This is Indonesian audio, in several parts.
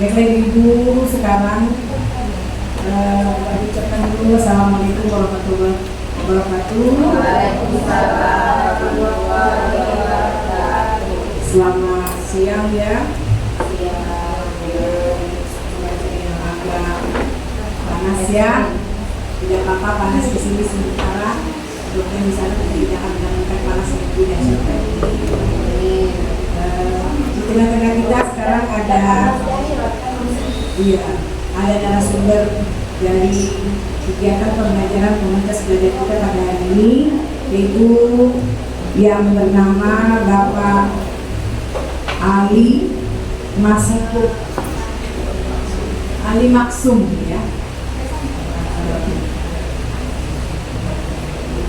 Baiklah Ibu, sekarang kami ucapkan dulu Assalamualaikum warahmatullahi wabarakatuh. Selamat siang ya. Yang agak panas ya. Tidak apa-apa panas di sini sementara. Dokter di sana tidak akan mendapatkan panas yang tidak seperti ini. Di tengah-tengah kita sekarang ada narasumber dari kegiatan pembelajaran komunitas belajar kita pada hari ini, yaitu yang bernama Bapak Ali Maksum ya.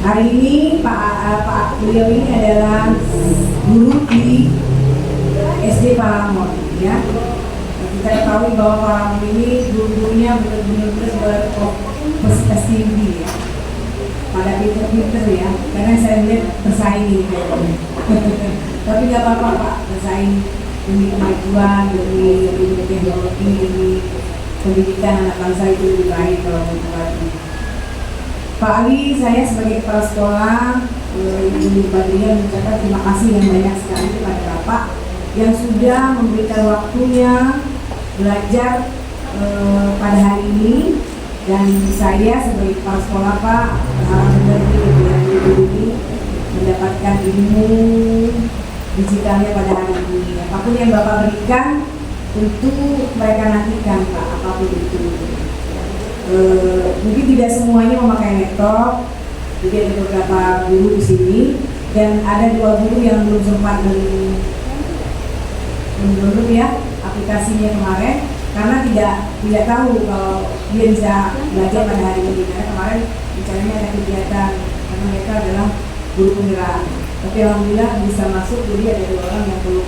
Hari ini Pak beliau ini adalah guru di SD Palamon ya. Kita ketahui bahwa Palamon ini guru-gurunya benar-benar berprestasi tinggi ya. Pada pinter-pinter ya, karena saya lihat bersaing kayaknya. Tapi nggak apa-apa Pak, bersaing demi kemajuan, demi teknologi, demi pendidikan anak bangsa itu lebih baik kalau menurut Pak Ali. Saya sebagai kepala sekolah Ibu Badriah mengucapkan terima kasih yang banyak sekali kepada Bapak yang sudah memberikan waktunya belajar pada hari ini, dan saya sebagai kepala sekolah Pak berharap Ibu ini mendapatkan ilmu digitalnya pada hari ini. Apapun yang Bapak berikan tentu mereka nantikan Pak, apapun itu. Mungkin tidak semuanya memakai laptop, jadi ada beberapa guru di sini dan ada 2 guru yang belum sempat menurut ya aplikasinya kemarin karena tidak tahu kalau dia bisa belajar pada hari ini, karena kemarin bicaranya ada kegiatan karena mereka adalah guru penggerak. Tapi alhamdulillah bisa masuk, jadi ada 2 orang yang belum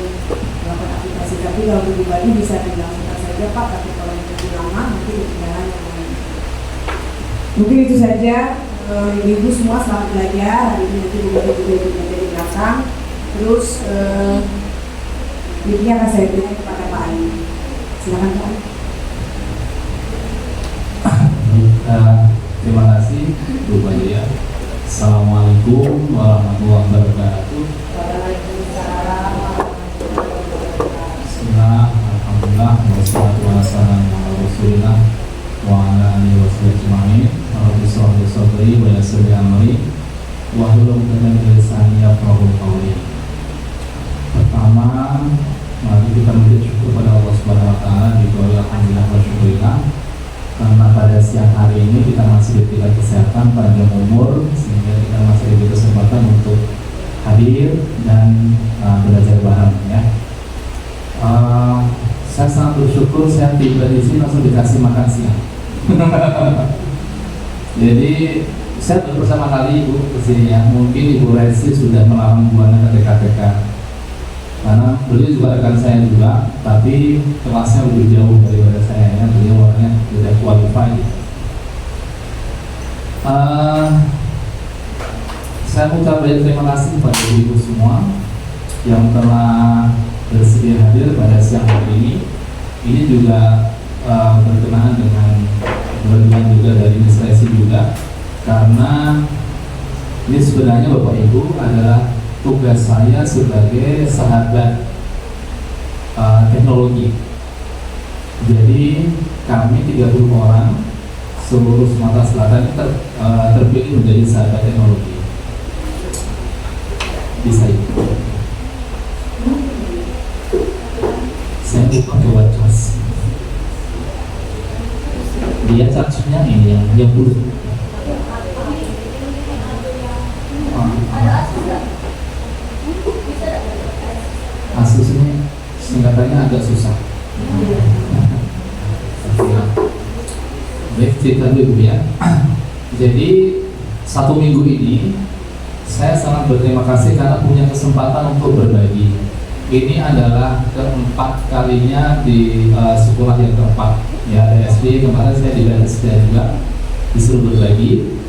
melakukan aplikasi. Tapi kalau pribadi bisa dilakukan saja Pak, tapi kalau yang lebih lama nanti ketinggalan yang lain. Mungkin itu saja. Ibu semua selamat belajar. Hari ini nanti juga belajar di belakang. Terus ini akan saya berikan kepada Pak Ali. Silakan Pak. Terima kasih Bu Badriah. Assalamualaikum warahmatullahi wabarakatuh. Bismillah, alhamdulillah, wassalatu wassalamu ala rasulillah wa ala alihi washabihi rabbi shrah li sadri wa yassir li amri wahlul 'uqdatam min lisani yafqahu qawli. Pertama, mari kita bersyukur pada Allah Subhanahu wa taala, alhamdulillah wa syukurillah, karena pada siang hari ini kita masih diberikan kesehatan, panjang umur, sehingga kita masih diberi kesempatan untuk hadir dan belajar bareng ya. Saya sangat bersyukur saya tiba di sini langsung dikasih makan siang. Jadi saya baru pertama kali Ibu kesini ya. Mungkin Ibu Resi sudah melarang Buana ke TK, karena beliau juga rekan saya juga, tapi kelasnya lebih jauh daripada saya ya. Beliau orangnya sudah qualified. Saya ucap banyak terima kasih kepada Ibu semua yang telah bersedia hadir pada siang hari ini. Ini juga berkenaan dengan bagian juga dari administrasi juga, karena ini sebenarnya Bapak Ibu adalah tugas saya sebagai sahabat teknologi. Jadi kami 30 orang seluruh Sumatera Selatan terpilih menjadi sahabat teknologi. Bisa itu. Saya lupa buat cas. Dia charge-nya ini yang bulat. Asusnya singkatannya agak susah. Baik, cerita dulu ya. Jadi 1 minggu ini saya sangat berterima kasih karena punya kesempatan untuk berbagi. Ini adalah keempat kalinya di sekolah yang keempat ya, SD. Kemarin saya di SD juga disuruh berbagi,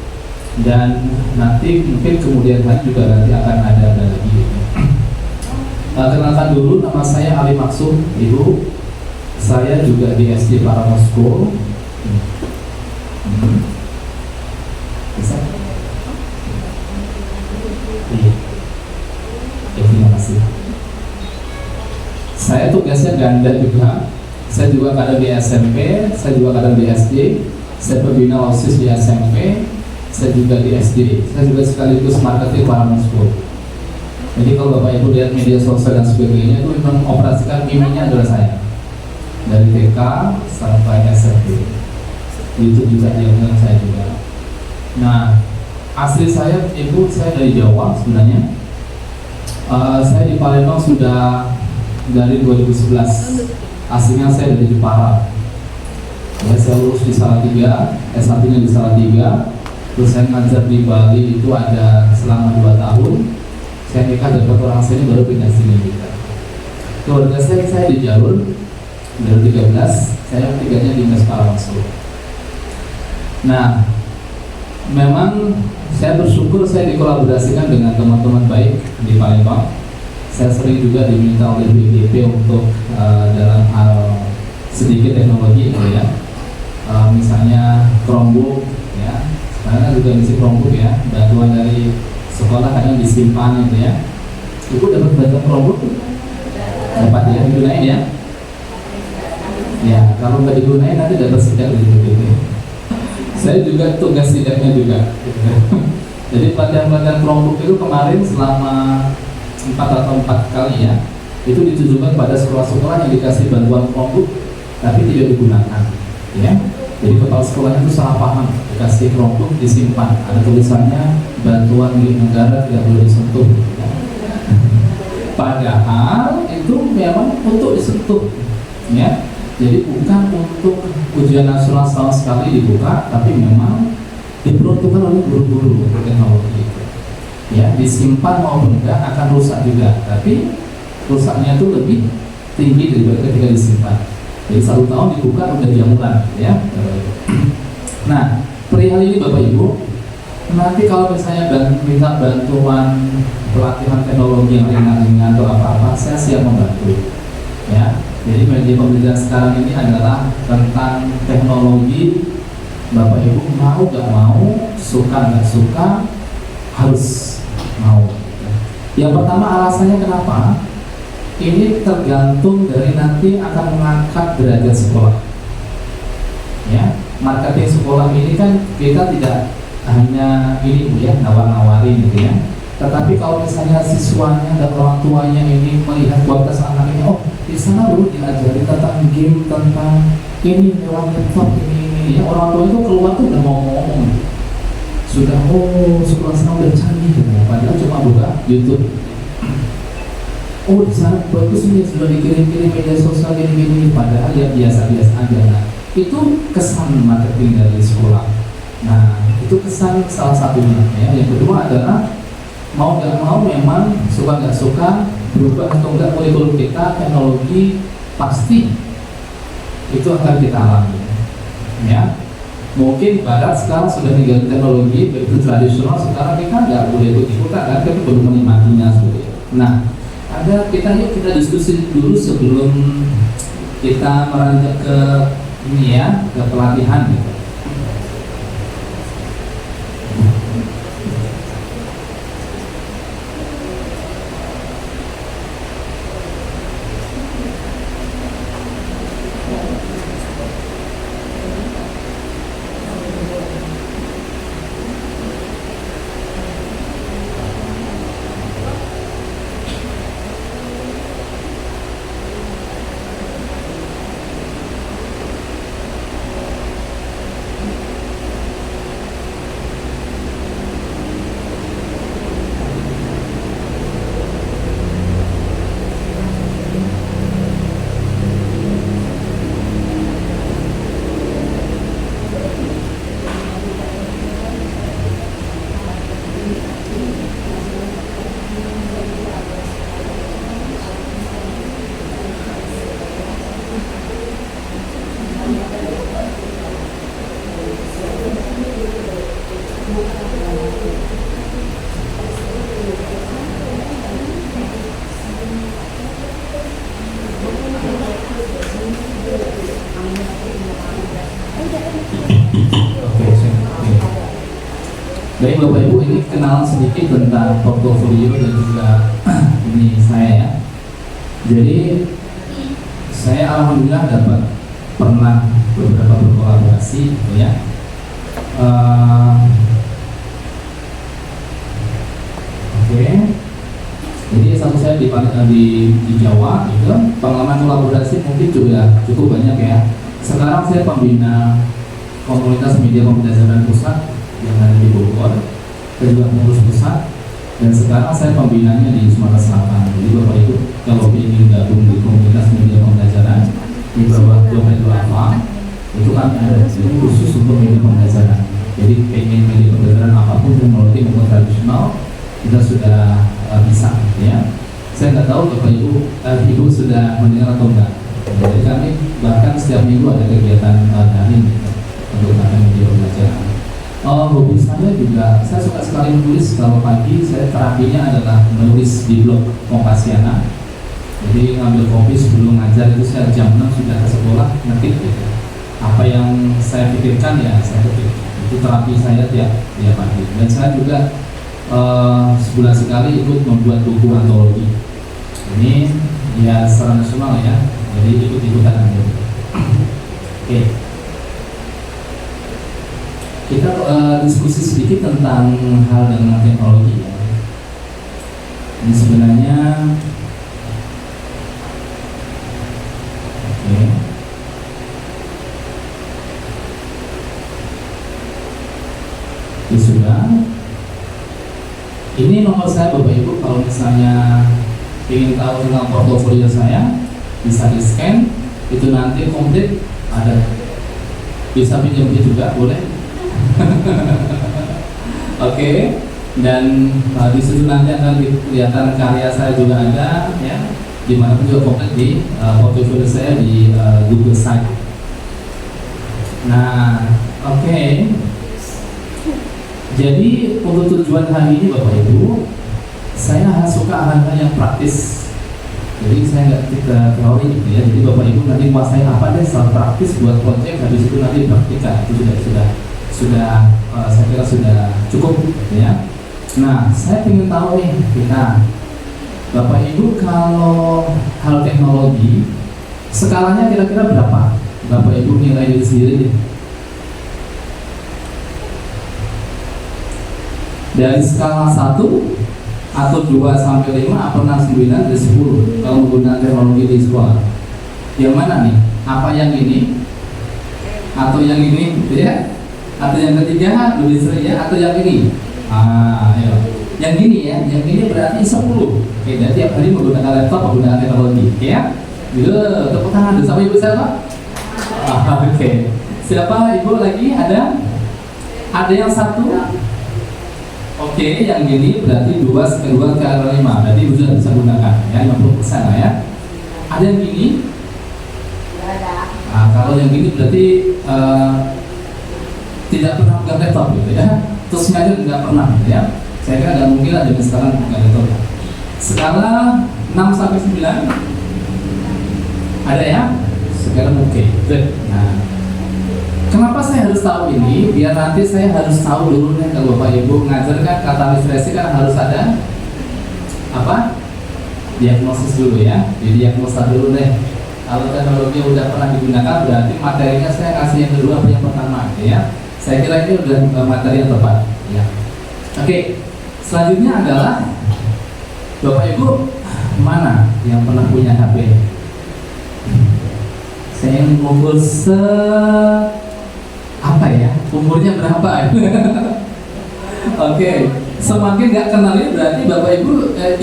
dan nanti mungkin kemudian hari juga nanti akan ada lagi. Kenalkan dulu, nama saya Ali Maksum Ibu. Saya juga di SD Paramo School. Bisa? Iya. Terima kasih. Saya tugasnya ganda juga. Saya juga kadang di SMP, saya juga kadang di SD. Saya pembina OSIS di SMP, saya juga di SD. Saya juga sekaligus marketing Paramo School. Jadi kalau Bapak Ibu lihat media sosial dan sebagainya, itu memang operasikan miminya adalah saya. Dari TK sampai SMP. Itu juga dilakukan saya juga. Nah, asli saya, Ibu, saya dari Jawa sebenarnya. Saya di Palembang sudah dari 2011. Aslinya saya dari Jepara. Ya, saya lulus di Salatiga, S1-nya di Salatiga. Terus saya ngajar di Bali itu ada selama 2 tahun. Saya nikah dapat orang sini baru pindah sini juga. Keluarga saya di Jalur dari 13, saya tiganya di Mes Paramo School. Nah, memang saya bersyukur saya dikolaborasikan dengan teman-teman baik di Palembang. Saya sering juga diminta oleh BPP untuk dalam hal sedikit teknologi gitu ya. Misalnya Chromebook ya, karena juga misi Chromebook ya, bantuan dari sekolah kadang disimpan gitu ya. Ibu dapat bantuan Chromebook? Dapat ya, digunain ya. Ya, kalau nggak digunain nanti dapat sidak dari BPP. Saya juga tugas sidaknya juga. Jadi pelatihan Chromebook itu kemarin selama 4 kali ya, itu ditujukan pada sekolah-sekolah yang dikasih bantuan Chromebook tapi tidak digunakan ya. Jadi kepala sekolahnya itu salah paham, dikasih Chromebook disimpan, ada tulisannya bantuan milik negara tidak boleh disentuh ya. Padahal itu memang untuk disentuh ya. Jadi bukan untuk ujian nasional setahun sekali dibuka, tapi memang diperuntukkan oleh guru-guru untuk teknologi itu. Ya, disimpan maupun enggak akan rusak juga, tapi rusaknya itu lebih tinggi daripada ketika disimpan. Jadi 1 tahun dibuka udah jamuran, ya. Nah, perihal ini Bapak Ibu, nanti kalau misalnya minta bantuan pelatihan teknologi yang ringan-ringan atau apa-apa, saya siap membantu. Ya, jadi media pembelajaran sekarang ini adalah tentang teknologi. Bapak Ibu mau gak mau, suka gak suka, harus mau. Yang pertama alasannya kenapa? Ini tergantung dari nanti akan mengangkat derajat sekolah. Ya, marketing sekolah ini kan kita tidak hanya ini ya nawar-nawarin gitu ya. Tetapi kalau misalnya siswanya dan orang tuanya ini melihat kualitas anak ini, oh di sana dulu diajari tentang game, tentang ini lewat laptop ini ya, orang tua itu keluar tuh udah mau ngomong. Sudah sekolah sana udah canggih gitu. Padahal cuma buka YouTube. Oh di sana bagus ini sudah dikirim-kirim media sosial gini-gini, padahal ya biasa-biasa aja. Nah, itu kesan marketing dari sekolah. Nah, itu kesan salah satunya ya. Yang kedua adalah mau nggak mau memang suka nggak suka berubah atau enggak kurikulum kita teknologi pasti itu akan kita alami ya. Mungkin barat sekarang sudah tinggal teknologi itu tradisional, sekarang kita nggak boleh ikut-ikutan kan, kita belum menikmatinya seperti itu. Nah, ada kita diskusi dulu sebelum kita meranjak ke ini ya, ke pelatihan gitu. Oke, oke. Baik Bapak Ibu, ini kenalan sedikit tentang portofolio dan juga ini saya ya. Jadi saya alhamdulillah dapat pernah beberapa berkolaborasi gitu ya. Oke. Jadi satu saya di Jawa gitu, pengalaman kolaborasi mungkin juga cukup banyak ya. Sekarang saya pembina komunitas media pembelajaran pusat yang ada di Bogor, saya juga pengurus pusat, dan sekarang saya pembinanya di Sumatera Selatan. Jadi Bapak Ibu kalau ingin gabung di komunitas media pembelajaran di bawah domain apa itu kami ada di sini khusus untuk media pembelajaran. Jadi pengen media pembelajaran apapun teknologi maupun tradisional kita sudah bisa ya. Saya nggak tahu Bapak Ibu sudah mendengar atau enggak. Jadi kami bahkan setiap minggu ada kegiatan daring untuk media pembelajaran. Hobi saya juga, saya suka sekali menulis. Kalau pagi saya terapinya adalah menulis di blog Kompasiana. Jadi ngambil kopi sebelum ngajar itu saya jam 6 sudah ke sekolah ngetik gitu. Apa yang saya pikirkan ya saya ketik. Itu terapi saya tiap pagi. Dan saya juga sebulan sekali ikut membuat buku antologi. Ini ya secara nasional ya. Jadi ikut-ikutan aja. Oke. Kita diskusi sedikit tentang hal dengan teknologi ya. Ini sebenarnya oke. Ini sudah. Ini nomor saya Bapak Ibu, kalau misalnya ingin tahu tentang portofolio saya bisa di scan, itu nanti komplit ada. Bisa pinjam juga boleh. Oke. Dan di situ nanti akan kelihatan karya saya juga ada ya, dimanapun juga komplit di portofolio saya di Google Site. Nah, oke. Jadi untuk tujuan hari ini Bapak Ibu, saya suka hal-hal yang praktis. Jadi saya nggak kita teori gitu ya. Jadi Bapak Ibu nanti kuasai apa deh secara praktis buat proyek, habis itu nanti praktika. Itu sudah saya kira sudah cukup ya. Nah, saya ingin tahu nih Bapak Ibu kalau hal teknologi skalanya kira-kira berapa? Bapak Ibu nilai diri sendiri nih. Dari skala 1 atau 2 sampai 5 pernah 9 dari 10 kalau menggunakan teknologi di sekolah. Yang mana nih? Apa yang ini? Atau yang ini? Ya? Atau yang ketiga lebih sering ya, atau yang ini? Ayo. Yang ini ya, yang ini berarti 10. Oke, dan tiap hari menggunakan laptop, menggunakan teknologi, ya. Gitu, tepuk tangan dulu sama ibu siapa? Oke. Siapa ibu lagi? Ada? Ada yang 1? Oke, yang ini berarti 2 sekali 2 kali 5. Berarti ibu sudah bisa gunakan ya, 50% lah ya. Ada yang gini? Nah, kalau yang gini berarti tidak pernah pegang laptop gitu ya, terus ngajar tidak pernah gitu ya. Saya kira nggak mungkin lah jadi sekarang pegang laptop. Skala 6 sampai 9 ada ya? Sekarang oke. Nah, kenapa saya harus tahu ini? Biar nanti saya harus tahu dulu nih, kalau Bapak Ibu ngajar kan kata administrasi kan harus ada apa? Diagnosis dulu ya. Didiagnosa dulu deh. Kalau teknologi udah pernah digunakan berarti materinya saya kasih yang kedua apa yang pertama gitu ya. Saya kira ini udah materi yang tepat ya. Oke, selanjutnya adalah Bapak Ibu mana yang pernah punya HP? Saya ngumpul apa ya? Umurnya berapa? Oke, semakin nggak kenalin berarti Bapak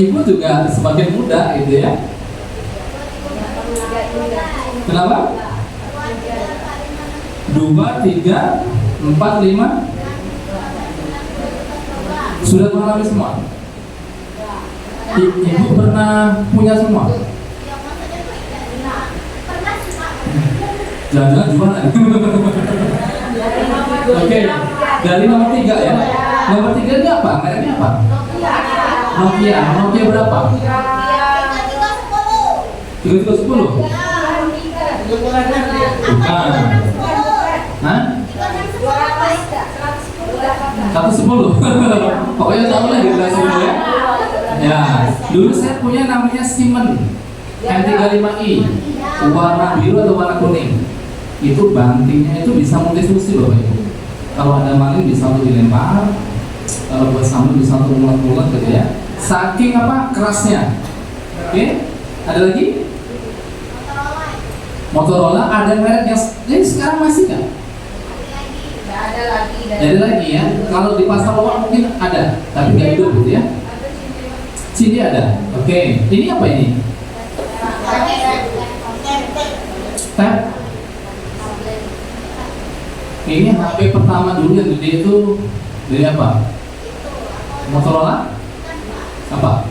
Ibu juga semakin muda gitu ya. Kenapa? 2, 3, 4, 5 sudah mengalami semua. Ibu pernah punya semua? Jangan-jangan jualan. Oke, dari nomor 3 ya. Nomor 3 ini apa? Mereknya apa? Nokia. Nokia berapa? 3310. Bukan. Hah? 110. Pokoknya tahu lah generasi dulu ya. Ya, dulu saya punya namanya Siemens M35i, warna biru atau warna kuning. Itu bantingnya itu bisa multifungsi loh Bapak Ibu. Kalau ada maling bisa untuk dilempar, kalau buat sambal bisa untuk mulut-mulut gitu ya. Saking apa kerasnya. Oke, ada lagi? Motorola ada merek yang ini sekarang masih nggak? Ada lagi ya. Kalau di pasar luar mungkin ada, tapi nggak hidup gitu ya. Sini ada. Oke, ini apa ini? Tab. Ini HP pertama dulu yang gede itu dari apa? Motorola? Apa?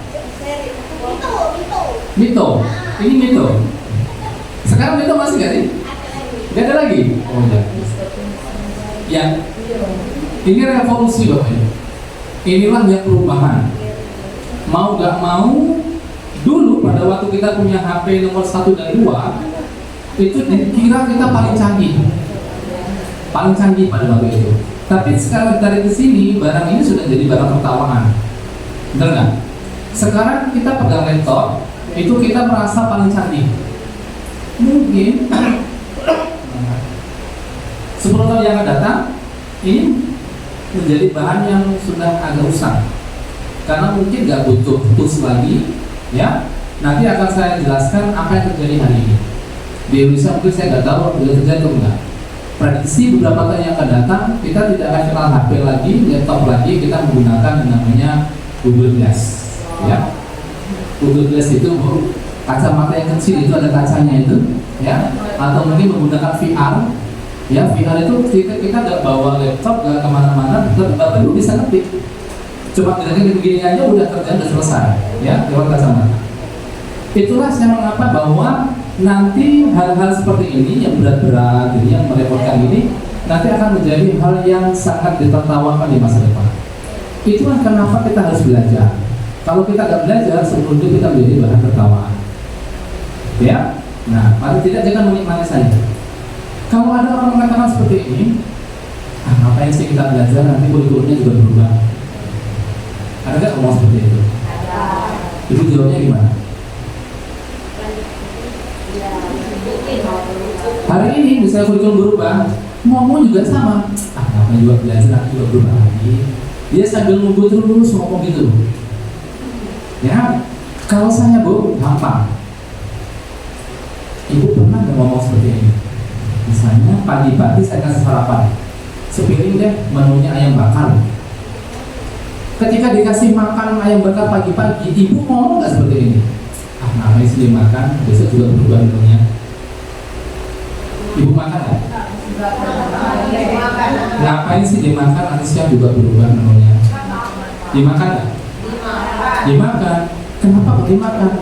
Mito. Ini Mito. Sekarang Mito masih nggak sih? Nggak ada lagi. Oh ya. Ya. Ini revolusi Bapak Ibu. Inilah yang perubahan. Mau nggak mau, dulu pada waktu kita punya HP nomor 1 dan 2 itu dikira kita paling canggih pada waktu itu. Tapi sekarang dari kesini barang ini sudah jadi barang tertawaan, benar nggak? Sekarang kita pegang laptop itu kita merasa paling canggih. Mungkin 10 tahun yang akan datang ini menjadi bahan yang sudah agak rusak. Karena mungkin nggak butuh tools lagi, ya. Nanti akan saya jelaskan apa yang terjadi hari ini. Di Indonesia mungkin saya nggak tahu sudah terjadi atau enggak. Prediksi beberapa tahun yang akan datang, kita tidak akan kenal HP lagi, laptop lagi, kita menggunakan yang namanya Google Glass, ya. Google Glass itu kacamata yang kecil itu ada kacanya itu, ya. Atau mungkin menggunakan VR, ya. VR itu kita nggak bawa laptop nggak kemana-mana, Bapak Ibu bisa ngetik. Cuma gerakan begini aja udah kerjaan udah selesai, ya, lewat kacamata. Itulah saya mengapa bahwa nanti hal-hal seperti ini yang berat-berat, ini yang merepotkan ini nanti akan menjadi hal yang sangat ditertawakan di masa depan. Itulah kenapa kita harus belajar. Kalau kita nggak belajar, sebelumnya kita menjadi bahan tertawaan. Ya, nah, paling tidak jangan menikmati saja. Kalau ada orang mengatakan seperti ini, ngapain sih kita belajar? Nanti kurikulumnya juga berubah. Ada nggak ngomong seperti itu? Ada. Ibu jawabnya gimana? Hari ini misalnya kurikulum berubah, ngomong juga sama. Ngapain juga belajar, nanti juga berubah lagi. Dia sambil nunggu terus ngomong gitu. Ya, kalau saya Bu, gampang. Ibu pernah nggak ngomong seperti ini? Misalnya pagi-pagi saya kasih sarapan, sepiring deh menunya ayam bakar. Ketika dikasih makan ayam bakar pagi-pagi, ibu ngomong nggak seperti ini? Ngapain sih dia makan? Besok juga berubah menunya. Ibu makan nggak? Ngapain sih dia makan? Nanti siang juga berubah menunya. Dimakan nggak? Dimakan. Kenapa kok dimakan?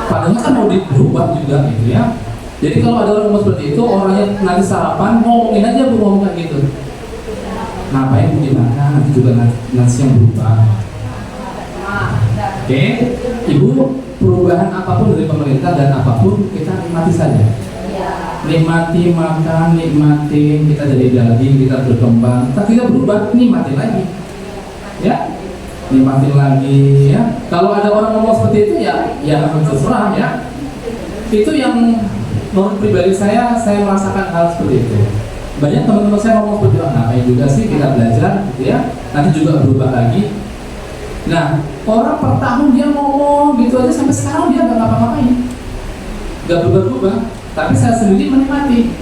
Padahal kan mau diubah juga gitu ya. Jadi kalau ada orang ngomong seperti itu, orang yang nanti sarapan ngomongin aja Bu, ngomong kayak gitu. Ngapain Bu dimakan? Nanti juga nanti yang berubah. Oke, Ibu, perubahan apapun dari pemerintah dan apapun kita nikmati saja. Nikmati makan, nikmati kita jadi daging, kita berkembang. Tapi kita berubah, nikmati lagi. Ya, nikmatin lagi ya. Kalau ada orang ngomong seperti itu ya terserah ya. Itu yang menurut pribadi saya merasakan hal seperti itu. Banyak teman-teman saya ngomong seperti itu, ngapain juga sih kita belajar gitu ya, nanti juga berubah lagi. Nah, orang per tahun dia ngomong gitu aja sampai sekarang dia nggak ngapa-ngapain, nggak berubah-ubah. Tapi saya sendiri menikmati,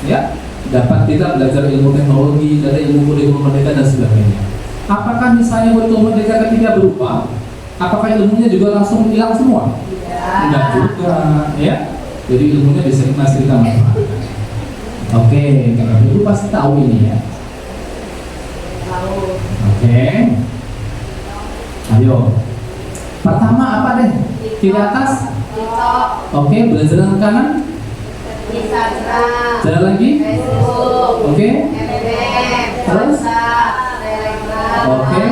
ya, dapat kita belajar ilmu teknologi, dari ilmu kurikulum merdeka dan sebagainya. Apakah misalnya kurikulum merdeka ketika berubah, apakah ilmunya juga langsung hilang semua? Tidak juga, ya. Jadi ilmunya masih kita manfaatkan. Oke, Ibu pasti tahu ini ya. Tahu. Oke. Ayo. Pertama apa deh? Kiri atas. Oke, belajar dengan kanan. Jalan lagi. Oke. Terus. Oke.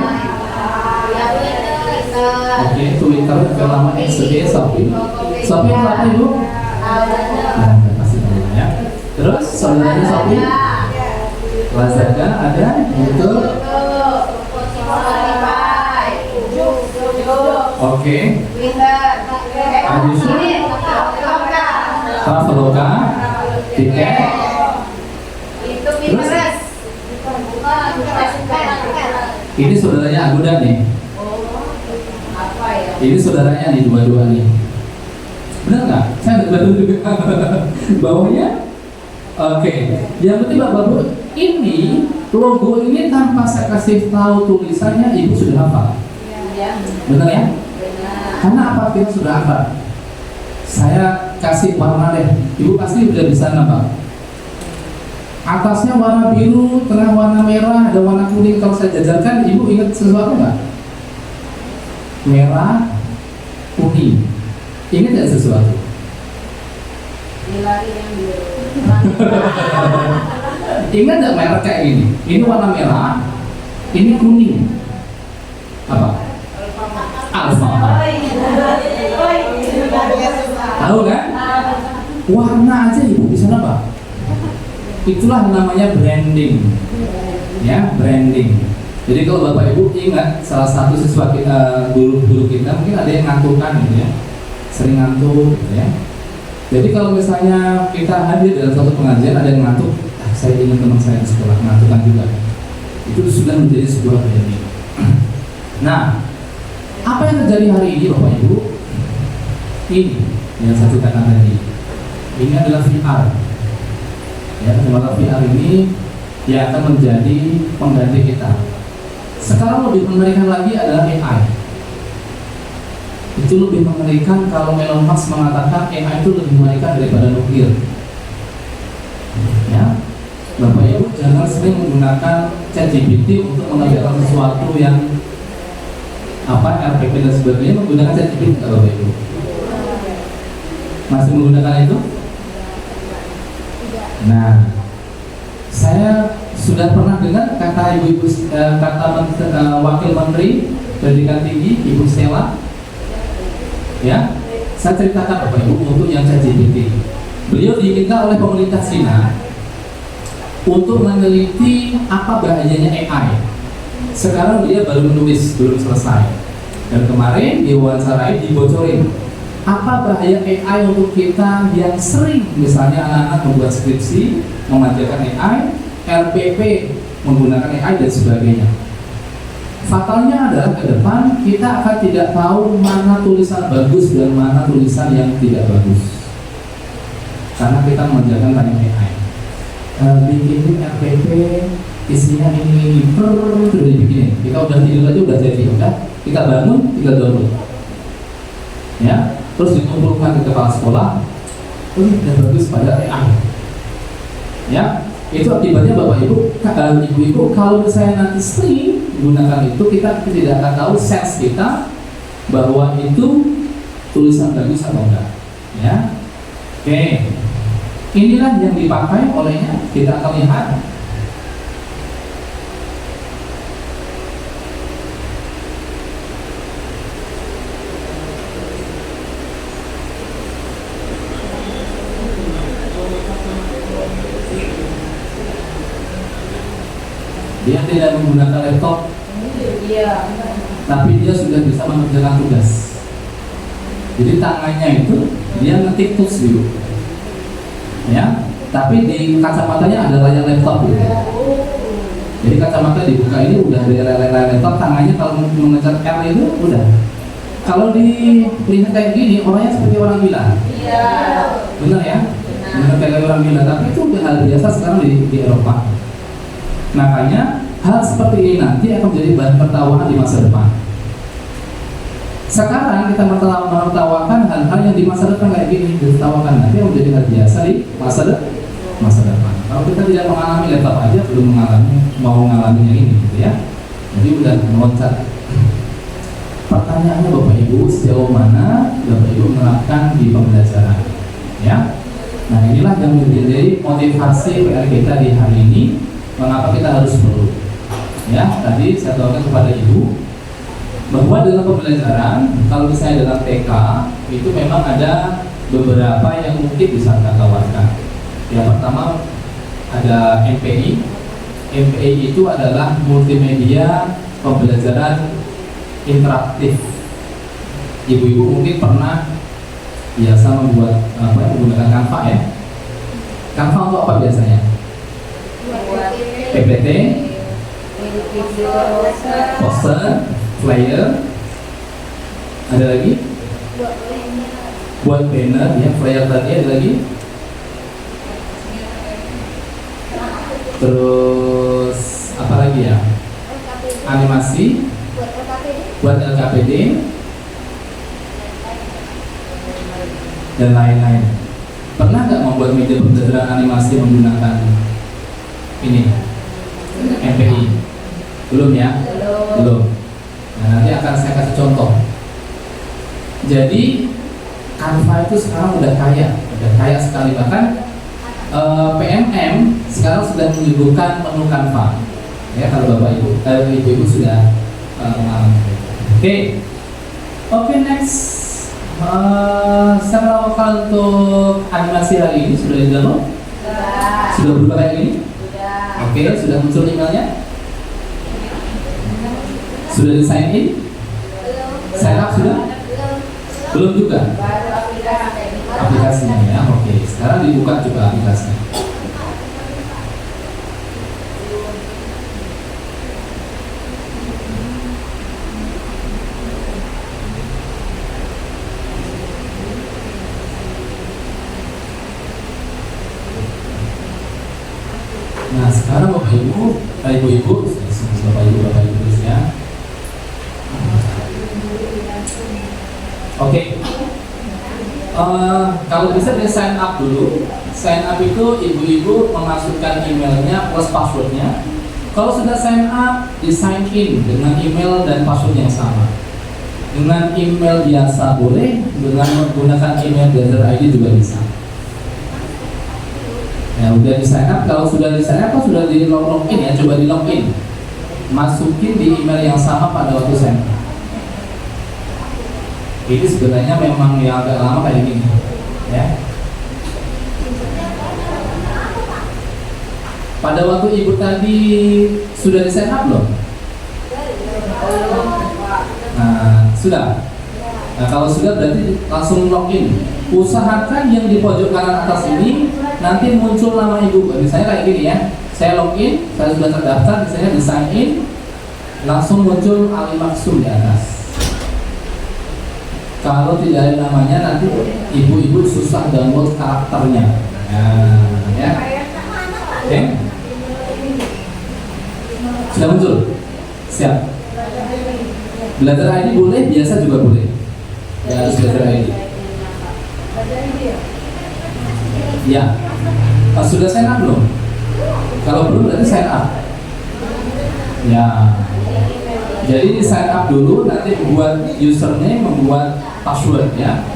Oke, Twitter, lama Shopee apa Ibu? saudaranya Sophie? Lazada ada, betul. Oke. Ayusu, Traveloka, tiket. Terus? Ini saudaranya Aguda nih. Ini saudaranya nih, dua-dua nih. Benar nggak? Saya baru juga. Bawahnya? Oke. Yang penting Bapak-Ibu, ini logo ini tanpa saya kasih tahu tulisannya, Ibu sudah hafal. Benar ya? Karena apa kita sudah hafal? Saya kasih warna deh. Ibu pasti udah bisa nambah. Atasnya warna biru, tengah warna merah, ada warna kuning. Kalau saya jajarkan, Ibu ingat sesuatu nggak? Merah, kuning. Ingat nggak sesuatu? Ingat nggak merek kayak gini? Ini warna merah, ini kuning. Apa? Alfamart. Tahu kan? Warna aja Ibu bisa nambah. Itulah namanya branding, ya, branding. Jadi kalau Bapak Ibu ingat salah satu siswa kita, guru kita mungkin ada yang ngantukkan gitu ya, sering ngantuk gitu ya. Jadi kalau misalnya kita hadir dalam suatu pengajian ada yang ngantuk, saya ingat teman saya di sekolah ngantukkan juga. Itu sudah menjadi sebuah branding. Nah, apa yang terjadi hari ini Bapak Ibu? Ini yang saya ceritakan tadi. Ini adalah VR. Ya, dimana VR ini yang akan menjadi pengganti kita. Sekarang lebih mengerikan lagi adalah AI. Itu lebih mengerikan kalau Elon Musk mengatakan AI itu lebih mengerikan daripada nuklir. Ya, Bapak Ibu jangan sering menggunakan ChatGPT untuk mengerjakan sesuatu yang RPP dan sebagainya menggunakan ChatGPT Bapak Ibu. Masih menggunakan itu? Nah, saya sudah pernah dengar kata ibu-ibu, wakil menteri pendidikan tinggi Ibu Stella, ya, saya ceritakan Bapak Ibu untuk yang ChatGPT. Beliau diminta oleh pemerintah Cina untuk meneliti apa bahayanya AI. Sekarang dia baru menulis, belum selesai. Dan kemarin diwawancarai, dibocorin apa bahaya AI untuk kita yang sering misalnya anak-anak membuat skripsi mengajarkan AI, RPP menggunakan AI dan sebagainya. Fatalnya adalah ke depan kita akan tidak tahu mana tulisan bagus dan mana tulisan yang tidak bagus karena kita mengerjakan banyak AI. Bikin RPP isinya ini sudah dibikin, kita udah tidur aja udah jadi, udah kita bangun kita download, ya. Terus dikumpulkan ke kepala sekolah, dan bagus pada AI. Ya, itu akibatnya Bapak Ibu, Ibu-ibu kalau misalnya nanti sering menggunakan itu, kita tidak akan tahu sense kita bahwa itu tulisan bagus atau enggak. Ya, oke. Inilah yang dipakai olehnya. Kita akan lihat. Dia tidak menggunakan laptop, tapi dia sudah bisa mengerjakan tugas. Jadi tangannya itu dia ngetik tulis dulu, ya. Tapi di kacamatanya ada layar laptop gitu. Jadi kacamata dibuka ini udah ada layar laptop, tangannya kalau mengejar R itu udah. Kalau dilihat kayak gini, orangnya seperti orang gila. Benar ya? Benar kayak orang gila. Tapi itu udah hal biasa sekarang di Eropa. Makanya hal seperti ini nanti akan menjadi bahan tertawaan di masa depan. Sekarang kita menertawakan hal-hal yang di masa depan kayak gini, ditertawakan, nanti akan menjadi hal biasa di masa depan. Kalau kita tidak mengalami laptop aja, belum mau mengalaminya ini, gitu ya. Jadi udah meloncat. Pertanyaannya Bapak Ibu, sejauh mana Bapak Ibu menerapkan di pembelajaran? Ya. Nah, inilah yang menjadi motivasi PR kita di hari ini. Mengapa kita harus perlu? Ya, tadi saya tawarkan kepada Ibu bahwa dalam pembelajaran, kalau misalnya dalam TK itu memang ada beberapa yang mungkin bisa kita tawarkan. Yang pertama, ada MPI. MPI itu adalah multimedia pembelajaran interaktif. Ibu-ibu mungkin pernah biasa membuat menggunakan Canva ya. Canva untuk apa biasanya? PPT, poster, flyer, ada lagi? Buat banner ya, flyer tadi ada lagi. Terus apa lagi ya? Animasi, buat LKPD dan lain-lain. Pernah nggak membuat media pembelajaran animasi menggunakan ini MPI? Belum ya? Belum. Nah, nanti akan saya kasih contoh. Jadi Canva itu sekarang udah kaya sekali, bahkan PMM sekarang sudah menyuguhkan menu Canva. Ya, kalau bapak ibu sudah Oke, next. Secara lokal untuk animasi hari ini sudah di-download? Sudah berubah kayak gini? Oke, sudah muncul emailnya? Sudah di sign in? Sign up sudah? Belum juga? Aplikasinya ya, oke. Sekarang dibuka juga aplikasinya. Nah, sekarang Bapak Ibu ya. Oke. Kalau bisa di sign up dulu. Sign up itu ibu-ibu memasukkan emailnya plus passwordnya. Kalau sudah sign up, di sign in dengan email dan password yang sama. Dengan email biasa boleh, dengan menggunakan email Belajar ID juga bisa. Ya, udah di sign up. Kalau sudah di sign up, kalau sudah di login ya, coba di login. Masukin di email yang sama pada waktu sign up. Ini sebenarnya memang yang agak lama kayak gini, ya. Pada waktu ibu tadi sudah di sign up belum? Nah, sudah. Nah, kalau sudah berarti langsung login. Usahakan yang di pojok kanan atas ini nanti muncul nama ibu. Misalnya kayak gini ya. Saya login, saya sudah terdaftar, misalnya di sign in, langsung muncul Ali Maksum di atas. Kalau tidak ada namanya nanti ibu-ibu susah download karakternya. Nah, ya. Oke. Sudah muncul? Siap. Belajar ID boleh, biasa juga boleh. Ya, harus belajar ID. Ya. Sudah sign up belum? Kalau belum berarti sign up. Ya. Jadi di sign up dulu, nanti membuat username, membuat password ya.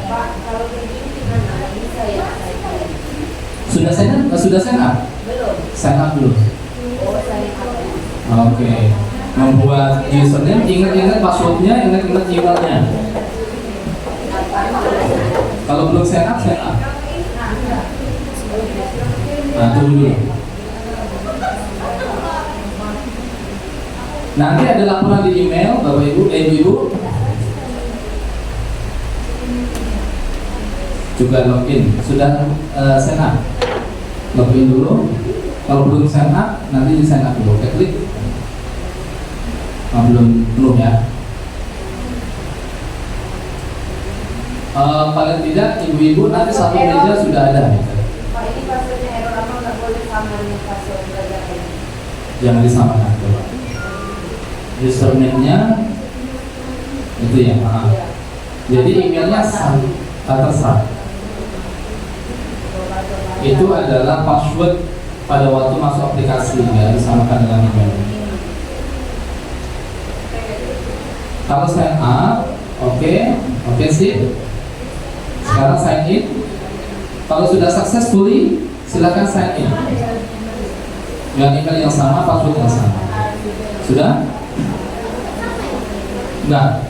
Sudah sign up? Sudah sign up? Belum. Sign up dulu. Oke. Membuat username, ingat-ingat passwordnya, ingat-ingat emailnya. Kalau belum sign up, sign up. Nah, tunggu dulu. Nanti ada laporan di email, Bapak Ibu, Ibu juga login. Sudah sign up? Login dulu. Kalau belum sign up, nanti di sign up dulu. Oke, klik. Belum ya. Paling tidak ibu-ibu nanti satu meja sudah ada. Pak, ini passwordnya error apa nggak boleh sama dengan password belajar ini? Jangan disamakan, coba. Username-nya itu ya, jadi emailnya terserah. Itu adalah password pada waktu masuk aplikasi, ya, disamakan dengan email. Kalau sign up, oke sip. Sekarang sign in. Kalau sudah successfully, silakan sign in dengan email yang sama, password yang sama. Sudah? Enggak.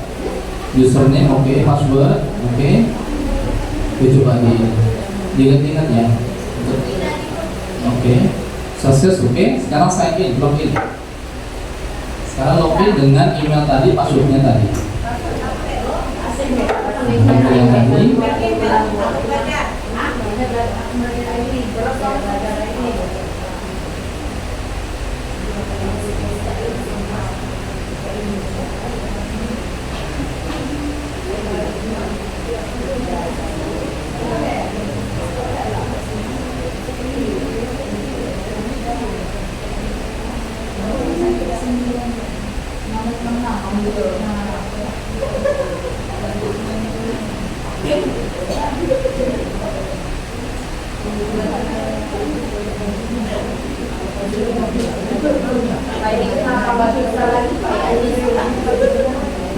Username oke, password oke. Coba diingat-ingat ya. Oke. Sukses, oke. Sekarang sign in, login. Sekarang login dengan email tadi, passwordnya tadi. Email yang tadi.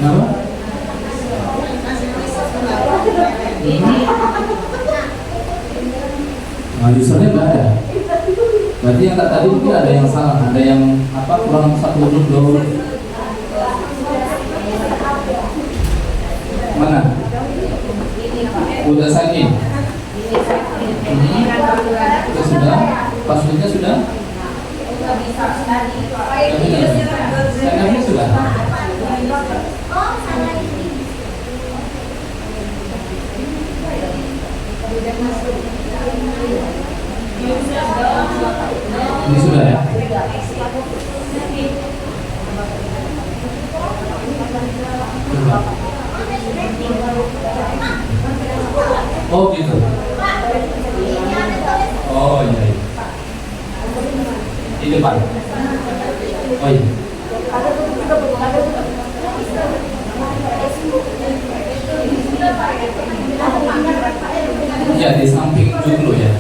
Kenapa? Nah, usernya nggak ada. Berarti yang tadi mungkin ada yang salah, ada yang kurang satu huruf, dua huruf. Mana? Udah sign in? Sudah? Passwordnya sudah? Sign in sudah? Ini sudah ya? Oh gitu. Oh iya. Di depan. Oh iya. Ya di samping dulu ya.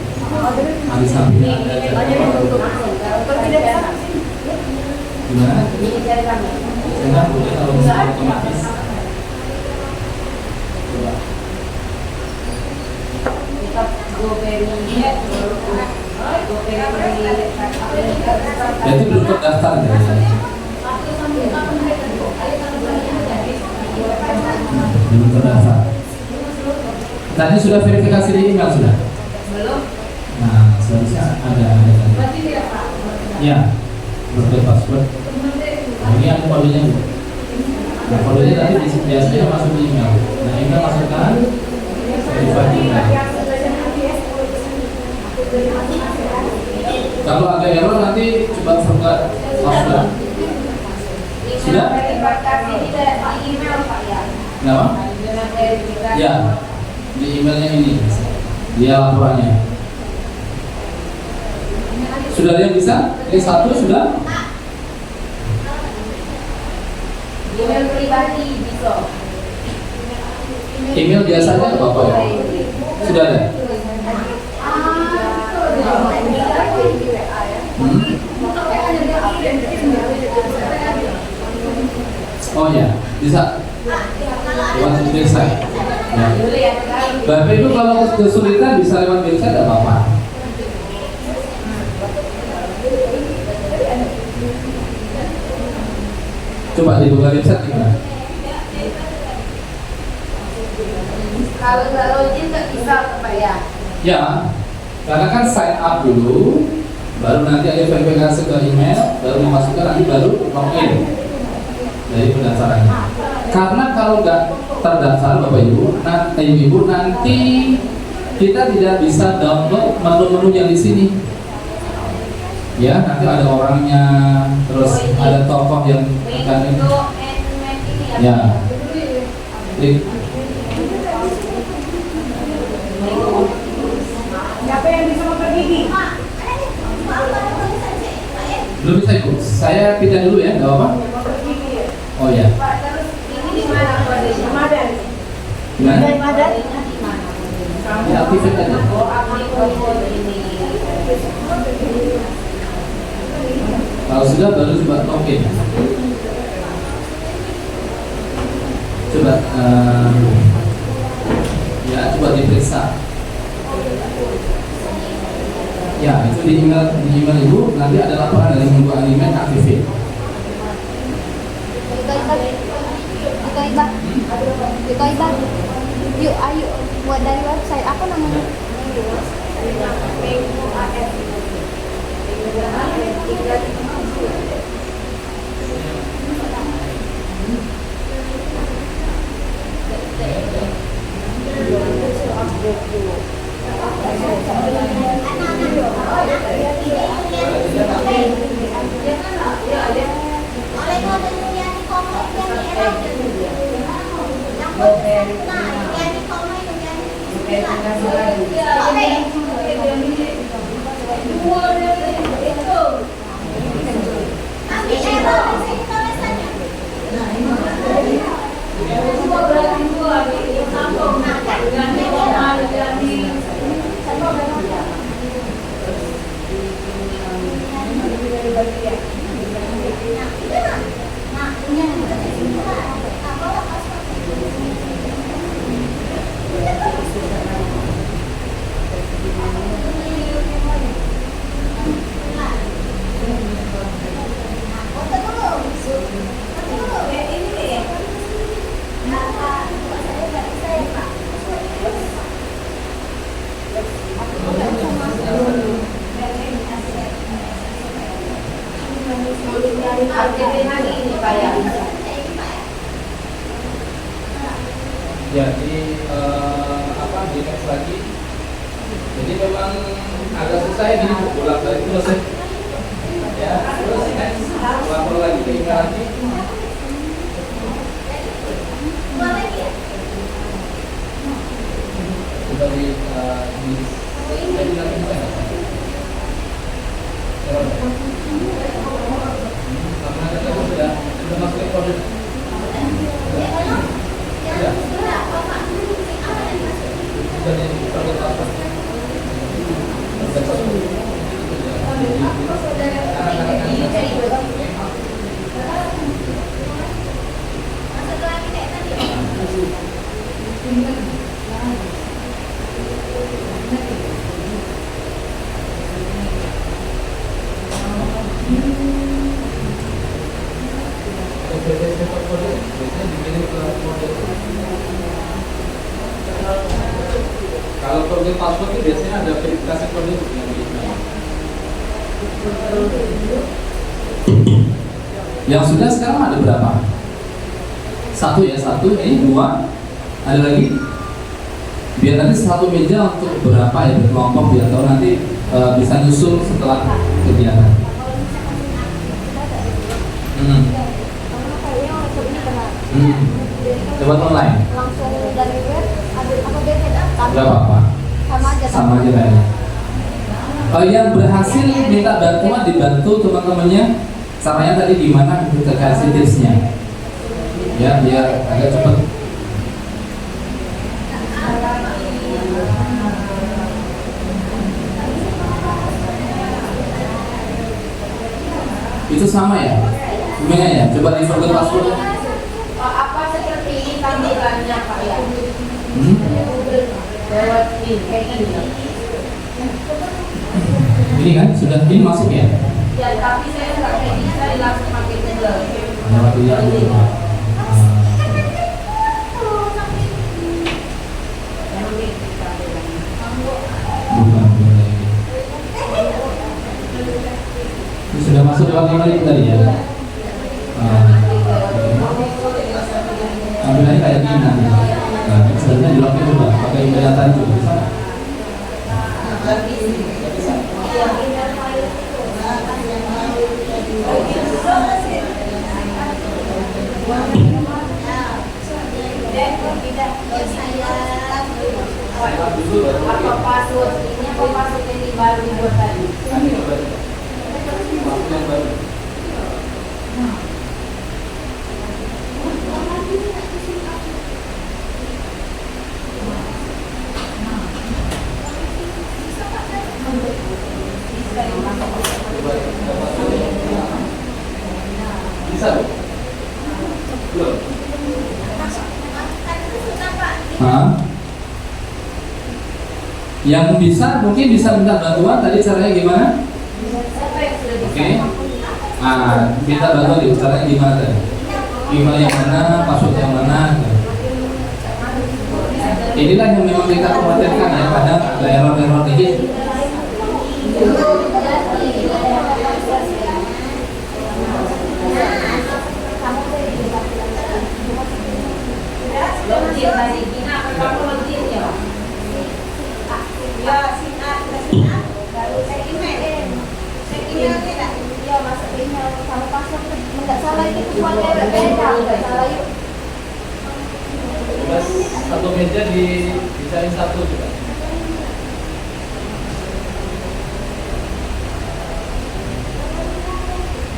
Di samping. Gimana? Saya boleh kalau misalnya otomatis. Jadi belum terdaftar ya? Belum terdaftar. Tadi sudah verifikasi di email sudah? Belum. Nah, seharusnya ada tadi. Ya, berarti password. Nah, ini aku kodenya bu. Nah, kodenya tadi biasanya masuk di email. Nah, email masukkan verify email. Kalau ada error nanti coba forgot password. Sudah? Kenapa? Ya, di emailnya ini dia laporannya. Sudah ada yang bisa? Ini satu sudah? Email pribadi bisa. Email biasanya apa Pak? Sudah ada? Oh ya, bisa. Lewat website. Ya. Bapak Ibu kalau kesulitan bisa lewat website tidak apa-apa. Coba dibuka website gimana? Kalau nggak login nggak bisa Pak ya? Ya, karena kan sign up dulu, baru nanti ada verifikasi ke email, baru dimasukkan nanti baru login dari pendaftarannya. Karena kalau nggak terdaftar Bapak Ibu, Ibu nanti kita tidak bisa download menu-menu yang di sini. Ya, nanti ada orangnya, terus ada tokoh yang akan ini. Ya, klik. Siapa yang bisa mempergigi? Belum bisa Ibu, saya pindah dulu ya, nggak apa-apa. Oh ya. Pak, terus ini di mana kodenya? Ramadan. Gimana? Ramadan. Ya, aktifin aja. Oh, aktif ini. Kalau sudah baru coba login. Coba ya coba diperiksa. Ya itu di email Ibu nanti ada laporan dari Ibu Alimen aktifin. Ito iba. Yuk, ayo buat dari website apa namanya? bagian. Aktifin lagi ini Pak ya. Ya, di next lagi. Jadi memang agak susah ya gini, ulang balik terus ya. Ya, terus next, lapor lagi ke email lagi. Sudah jadi lagi bisa nggak? Sudah masuk ke kode. Kalau kode password itu biasanya ada verifikasi kode yang di email. Yang sudah sekarang ada berapa? Satu ya, satu, ini dua. Ada lagi? Biar nanti satu meja untuk berapa ya, berkelompok biar tahu nanti bisa nyusul setelah kegiatan. Coba online. Langsung dari web, ada apa beda? Gak apa-apa. Sama aja kayaknya. Yang berhasil minta bantuan dibantu teman-temannya. Caranya tadi gimana? Kita kasih tipsnya. Ya, biar agak cepat. Itu sama ya? Gimana ya? Coba di forget password. Apa seperti ini tampilannya Pak ya? Lewat ini kayak gini. Ini kan sudah ini masuk ya? Ya tapi saya nggak kayak gini, saya langsung pakai Google. Lewat ini dulu. Bukan boleh. Ini sudah masuk lewat email itu tadi ya? Tampilannya kayak gini nanti. Nah, sebenarnya di login coba pakai email yang tadi juga bisa. Apa password ini, apa password yang baru dibuat tadi? Yang baru. Bisa loh. Belum. Yang bisa mungkin bisa minta bantuan tadi caranya gimana? Oke. Minta bantuan di caranya gimana tadi? Email yang mana, password yang mana? Inilah yang memang kita khawatirkan ya, kadang ada error-error dikit. Login tadi, Gina, kamu login ya? Ya, baru saya email. Saya email tidak? Ya, masuk email sama password. Enggak salah itu semuanya beda, enggak salah yuk. Terus satu meja dicari satu juga.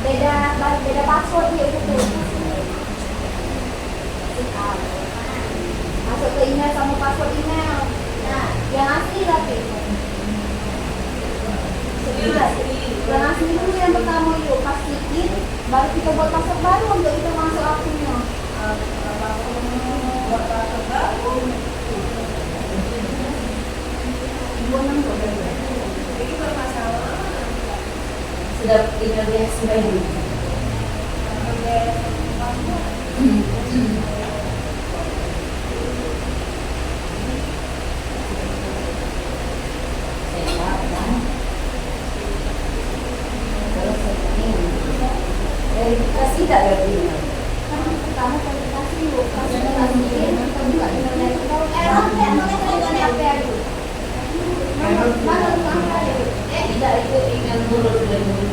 Beda password ya itu. Masuk ke email sama password email. Nah, yang asli tapi. Ini Donasi dulu yang pertama yuk, pas sedikit, baru kita buat password baru untuk kita masuk akunnya. Buat password baru. 26 kok. Ini bermasalah. Sudah tinggal dia sebaik verifikasi tidak berarti Pertama verifikasi yuk, pas kita sedikit, kita buka emailnya itu. Kalau error, mana apa ya yuk? Mana apa ya yuk? tidak itu email dulu sudah dulu.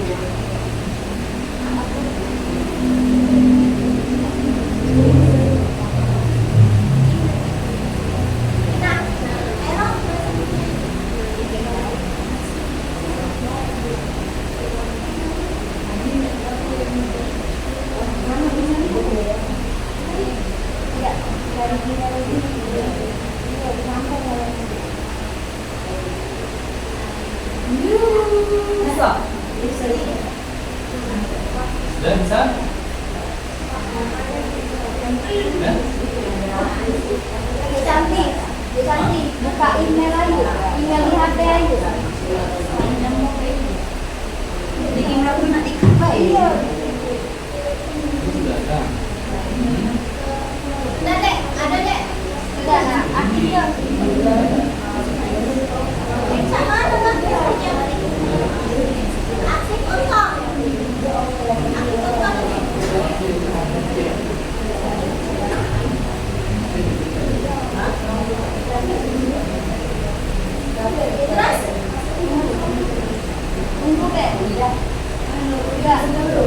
Bisa. Sudah bisa? Cantik, buka email aja, email di HP aja. Di email pun nanti apa ya? Sudah kan? Ada dek, sudah nah, akhirnya. Sama dengan aksi kosong. Terus tunggu deh, udah dulu.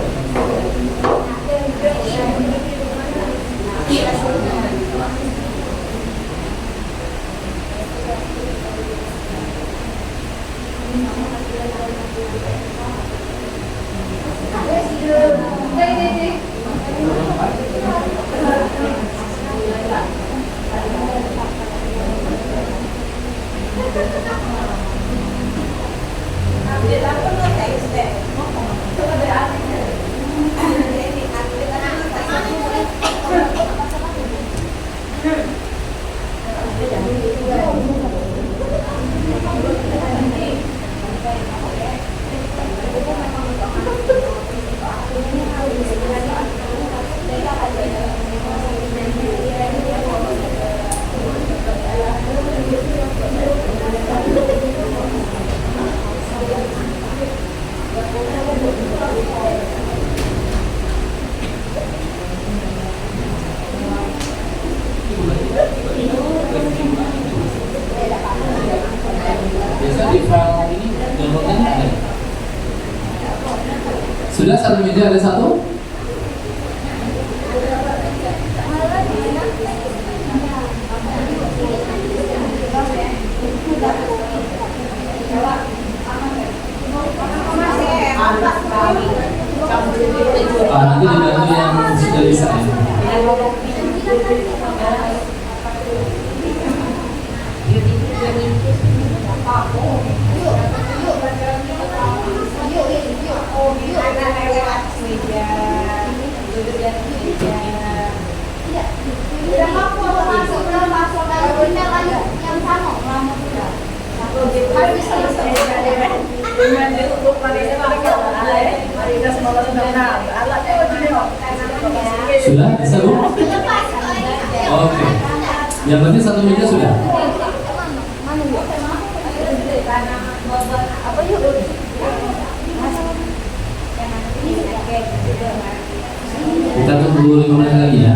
Biasa di file ini downloadnya ada. Sudah satu meja ada satu? Nanti dibantu yang sudah bisa ya. Sudah bisa Bu? Oke. Yang penting satu meja sudah. Apa yuk? Kita tunggu 5 menit lagi ya.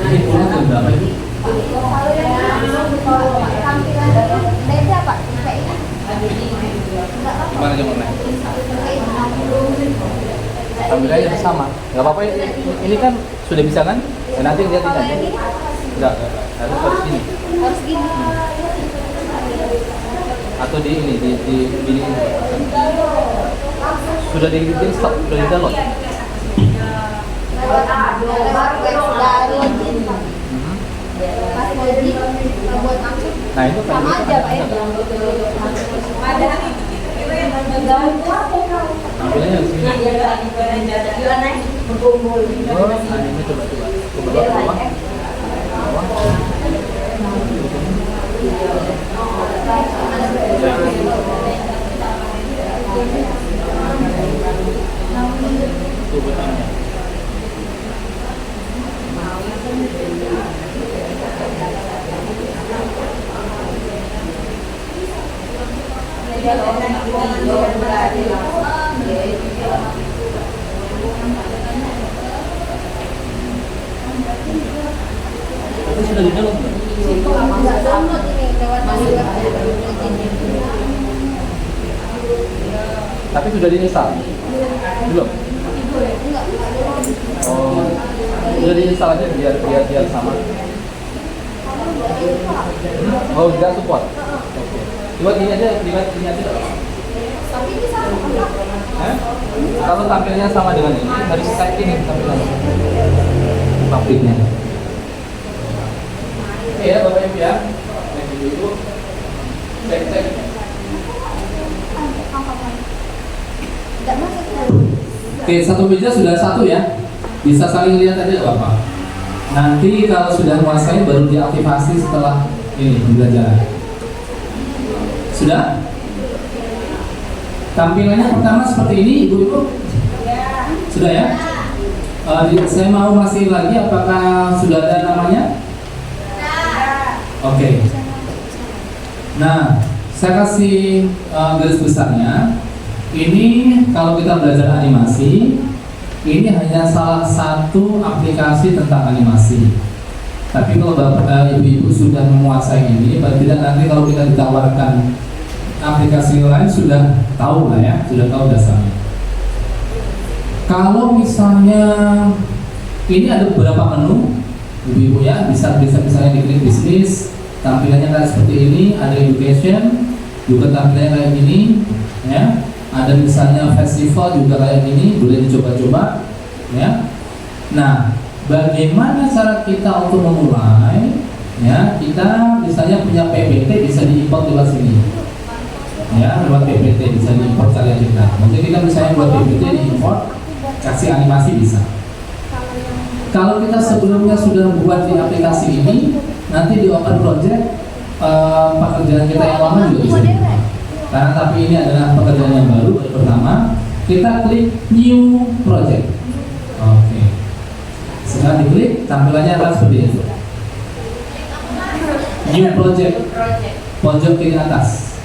Ini pulang jam berapa ini? Kalau yang tampilan Gimana yang online? Ambil aja sama. Gak apa-apa ya. Ini kan sudah bisa kan? Ya, nanti lihat aja. Enggak, harus gini. Harus gini. Atau di ini di ini. Sudah di install, sudah di download. Lewat web sudah login. Pas login buat akses Nah, itu kan sama aja Pak ya. tampilannya di sini. Oh, nah ini coba. Coba bawah. Tuh butangnya. Itu sudah di download belum? Enggak download ini lewat web. Tapi sudah diinstal? Belum? Enggak. Oh, sudah diinstal aja biar sama. Oh, tidak support. Oke. Coba ini aja. Tapi ini sama enggak? Kalau tampilnya sama dengan ini, harus kayak ini tampilannya. Pabriknya. Oke ya, Bapak Ibu ya. Ibu, cek. Enggak masuk. Oke, satu meja sudah satu ya. Bisa saling lihat aja Bapak. Nanti kalau sudah menguasai baru diaktifasi setelah ini pembelajaran. Sudah? Tampilannya pertama seperti ini, Ibu-ibu? Sudah ya? Saya mau masih lagi, apakah sudah ada namanya? Oke. Nah, saya kasih garis besarnya. Ini kalau kita belajar animasi, ini hanya salah satu aplikasi tentang animasi. Tapi kalau ibu-ibu sudah menguasai ini, berarti nanti kalau kita ditawarkan aplikasi lain sudah tahu lah ya, sudah tahu dasarnya. Kalau misalnya ini ada beberapa menu, ibu-ibu ya, bisa misalnya diklik bisnis, tampilannya kayak seperti ini, ada education, juga tampilannya kayak gini, ya. Ada misalnya festival juga kayak gini, boleh dicoba-coba, ya. Nah, bagaimana cara kita untuk memulai? Ya, kita misalnya punya PPT bisa diimport lewat sini. Ya, lewat PPT bisa diimport karya kita. Mungkin kita misalnya buat PPT diimport, kasih animasi bisa. Kalau kita sebelumnya sudah membuat di aplikasi ini, nanti di open project pekerjaan kita yang lama juga bisa dibuat. Karena tapi ini adalah pekerjaan yang baru pertama, kita klik new project. Oke. Setelah diklik, tampilannya akan seperti itu. New project, pojok kiri atas.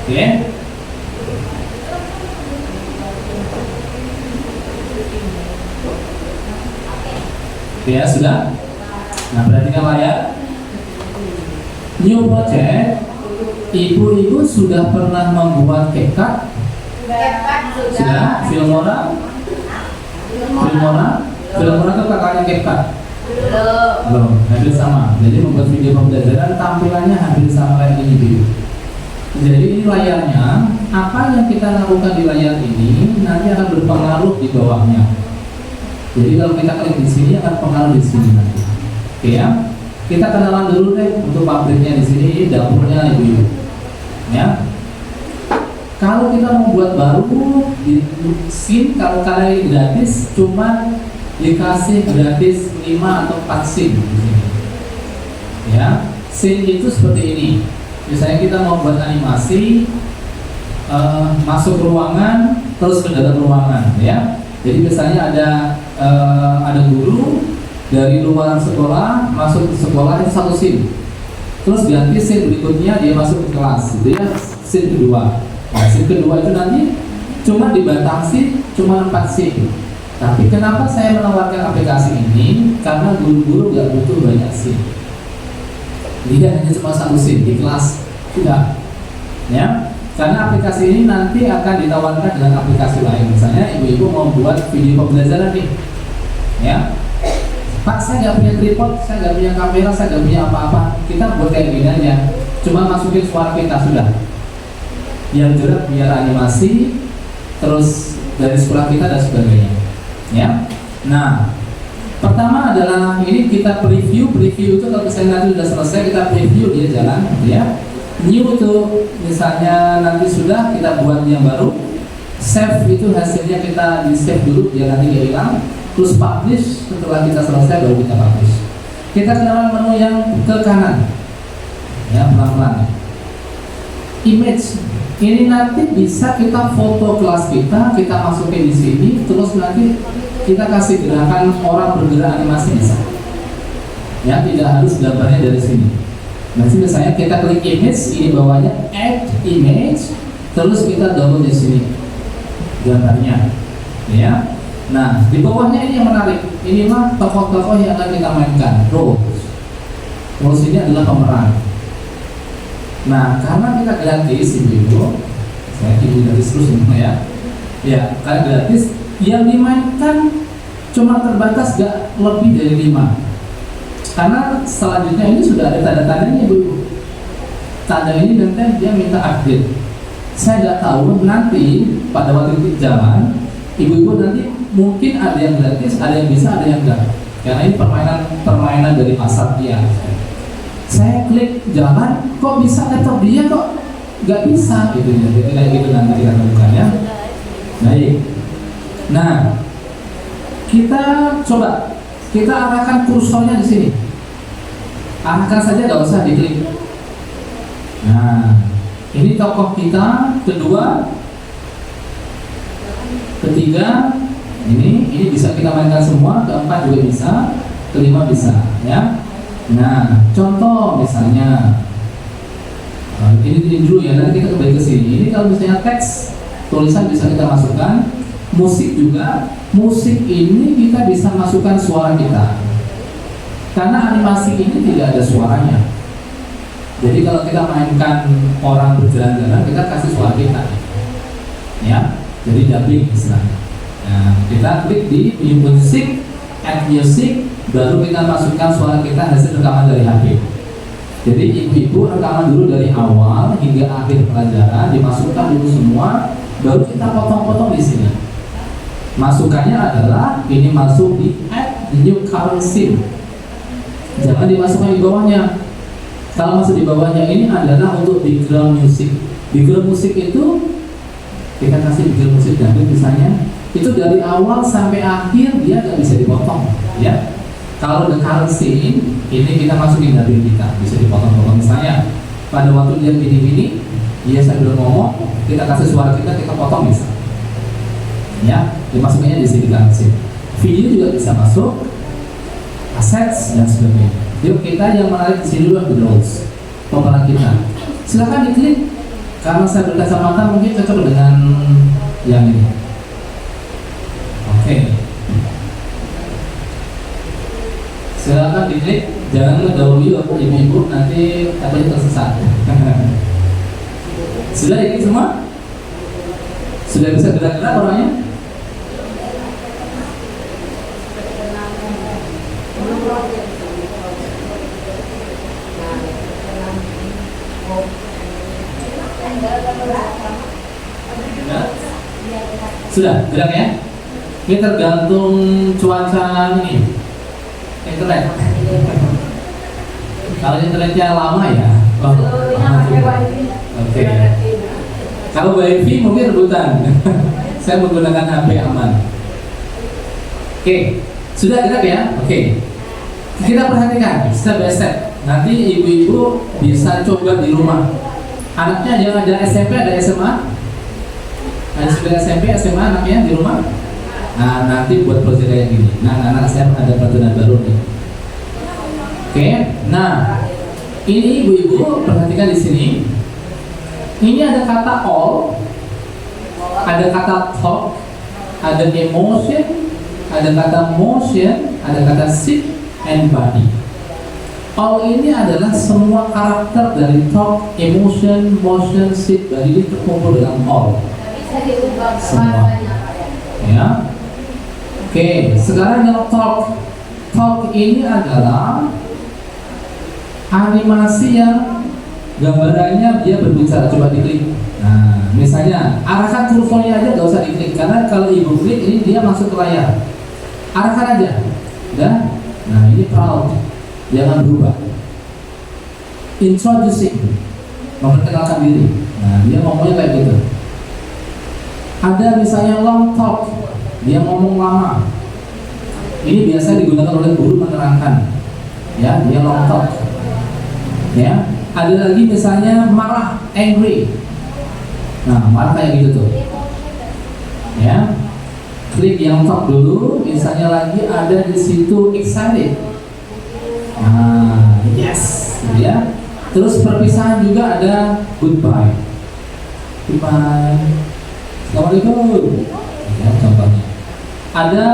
Oke. Oke ya, sudah. Nah, perhatikan layar. New project. Ibu-ibu sudah pernah membuat CapCut? Sudah. Filmora itu kakaknya CapCut? Belum. Hampir sama. Jadi membuat video pembelajaran tampilannya hampir sama kayak ini dulu. Jadi ini layarnya. Apa yang kita lakukan di layar ini nanti akan berpengaruh di bawahnya. Jadi kalau kita klik di sini akan pengaruh di sini nanti. Oke ya. Kita kenalan dulu deh untuk pabriknya di sini, dapurnya ibu-ibu. Ya. Kalau kita mau buat baru di SIM, kalau kalian gratis cuma dikasih gratis 5 atau 4 SIM di sini. Ya, SIM itu seperti ini. Misalnya kita mau buat animasi, masuk ruangan terus ke dalam ruangan, ya. Jadi misalnya ada guru dari luar sekolah masuk ke sekolah itu satu SIM. Terus ganti SIM berikutnya dia masuk ke kelas, gitu ya, SIM kedua. Nah, SIM kedua itu nanti cuma dibatasi cuma 4 SIM. Tapi kenapa saya menawarkan aplikasi ini? Karena guru-guru nggak butuh banyak SIM. Dia hanya cuma satu SIM di kelas sudah, ya. Karena aplikasi ini nanti akan ditawarkan dengan aplikasi lain. Misalnya ibu-ibu mau buat video pembelajaran nih, ya. Pak, saya nggak punya tripod, saya nggak punya kamera, saya nggak punya apa-apa. Kita buat kayak gini aja, cuma masukin suara kita sudah. Yang jelas biar animasi, terus dari sekolah kita dan sebagainya, ya. Nah, pertama adalah ini kita preview itu kalau misalnya nanti sudah selesai kita preview dia jalan, ya. New itu misalnya nanti sudah kita buat yang baru, save itu hasilnya kita di save dulu biar nanti dia hilang, terus publish setelah kita selesai baru kita publish. Kita kenal menu yang ke kanan, ya pelan-pelan. Image ini nanti bisa kita foto kelas kita masukin di sini, terus nanti kita kasih gerakan orang bergerak animasi bisa. Ya tidak harus gambarnya dari sini. Nanti misalnya kita klik image, ini bawahnya add image, terus kita download di sini gambarnya, ya. Nah di bawahnya ini yang menarik, ini mah tokoh-tokoh yang akan kita mainkan, roles ini adalah pemeran. Nah karena kita gratis, ibu-ibu, saya ibu gratis terus ya, karena gratis, yang dimainkan cuma terbatas gak lebih dari 5. Karena selanjutnya ini sudah ada tanda-tandanya ibu. Tanda ini nanti dia minta update. Saya nggak tahu nanti pada waktu itu jalan, ibu-ibu nanti mungkin ada yang gratis, ada yang bisa, ada yang enggak. Karena ini permainan dari pasar dia. Saya klik jalan, kok bisa laptop dia kok nggak bisa gitu ya. Jadi kayak gitu nanti kita temukan ya. Baik. Nah, kita coba kita arahkan kursornya di sini. Arahkan saja, nggak usah diklik. Nah, ini tokoh kita, kedua, ketiga, ini bisa kita mainkan semua, keempat juga bisa, kelima bisa, ya. Nah, contoh misalnya, ini dulu ya, nanti kita kembali ke sini. Ini kalau misalnya teks, tulisan bisa kita masukkan, musik juga, musik ini kita bisa masukkan suara kita. Karena animasi ini tidak ada suaranya. Jadi kalau kita mainkan orang berjalan-jalan, kita kasih suara kita, ya. Jadi dubbing istilahnya. Nah, kita klik di New Music, Add Music, baru kita masukkan suara kita hasil rekaman dari HP. Jadi ibu-ibu rekaman dulu dari awal hingga akhir pelajaran, dimasukkan dulu semua, baru kita potong-potong di sini. Masukannya adalah ini masuk di Add New Current Scene. Jangan dimasukkan di bawahnya. Kalau masuk di bawahnya ini adalah untuk background music. Background music itu kita kasih background musik dan misalnya itu dari awal sampai akhir dia nggak bisa dipotong, ya. Kalau the current scene ini kita masukin dari kita bisa dipotong-potong. Misalnya pada waktu dia gini-gini, dia sambil ngomong, kita kasih suara kita potong bisa, ya. Dimasukinnya di sini current scene. Video juga bisa masuk, assets dan sebagainya. Yuk kita yang menarik di sini dulu the roles, pemeran kita. Silakan diklik. Karena saya berkacamata mungkin cocok dengan yang ini. Oke. Silakan diklik. Jangan mendahului ibu-ibu nanti katanya tersesat. Sudah diklik semua? Sudah bisa gerak-gerak orangnya? Sudah gerak ya? Ini tergantung cuaca ini internet. Kalau internetnya lama ya, oke. Kalau WiFi mungkin rebutan. Saya menggunakan HP aman. Oke, sudah gerak ya? Oke. Kita perhatikan step by step. Nanti ibu-ibu bisa coba di rumah. Anaknya jangan ada SMP, ada SMA. Ada sudah SMP, SMA anaknya di rumah. Nah nanti buat proyek kayak gini. Nah anak saya ada peraturan baru nih. Oke, nah ini ibu-ibu perhatikan di sini. Ini ada kata all, ada kata talk, ada emotion, ada kata motion, ada kata sit and body. All ini adalah semua karakter dari talk, emotion, motion, sit, body ini terkumpul dalam all. Bisa diubah Semua. warnanya Pak ya. Ya. Oke, sekarang yang talk. Talk ini adalah animasi yang gambarannya dia berbicara. Coba diklik. Nah, misalnya arahkan kursornya aja, nggak usah diklik karena kalau ibu klik ini dia masuk ke layar. Arahkan aja, udah. Nah, ini proud, jangan berubah. Introducing, memperkenalkan diri. Nah, dia ngomongnya kayak gitu. Ada misalnya long talk, dia ngomong lama. Ini biasa digunakan oleh guru menerangkan. Ya, dia long talk. Ya, ada lagi misalnya marah, angry. Nah, marah kayak gitu tuh. Ya, klik yang top dulu. Misalnya lagi ada di situ excited. Nah, yes, ya. Terus perpisahan juga ada goodbye. Goodbye. Assalamualaikum. Ya, contohnya. Ada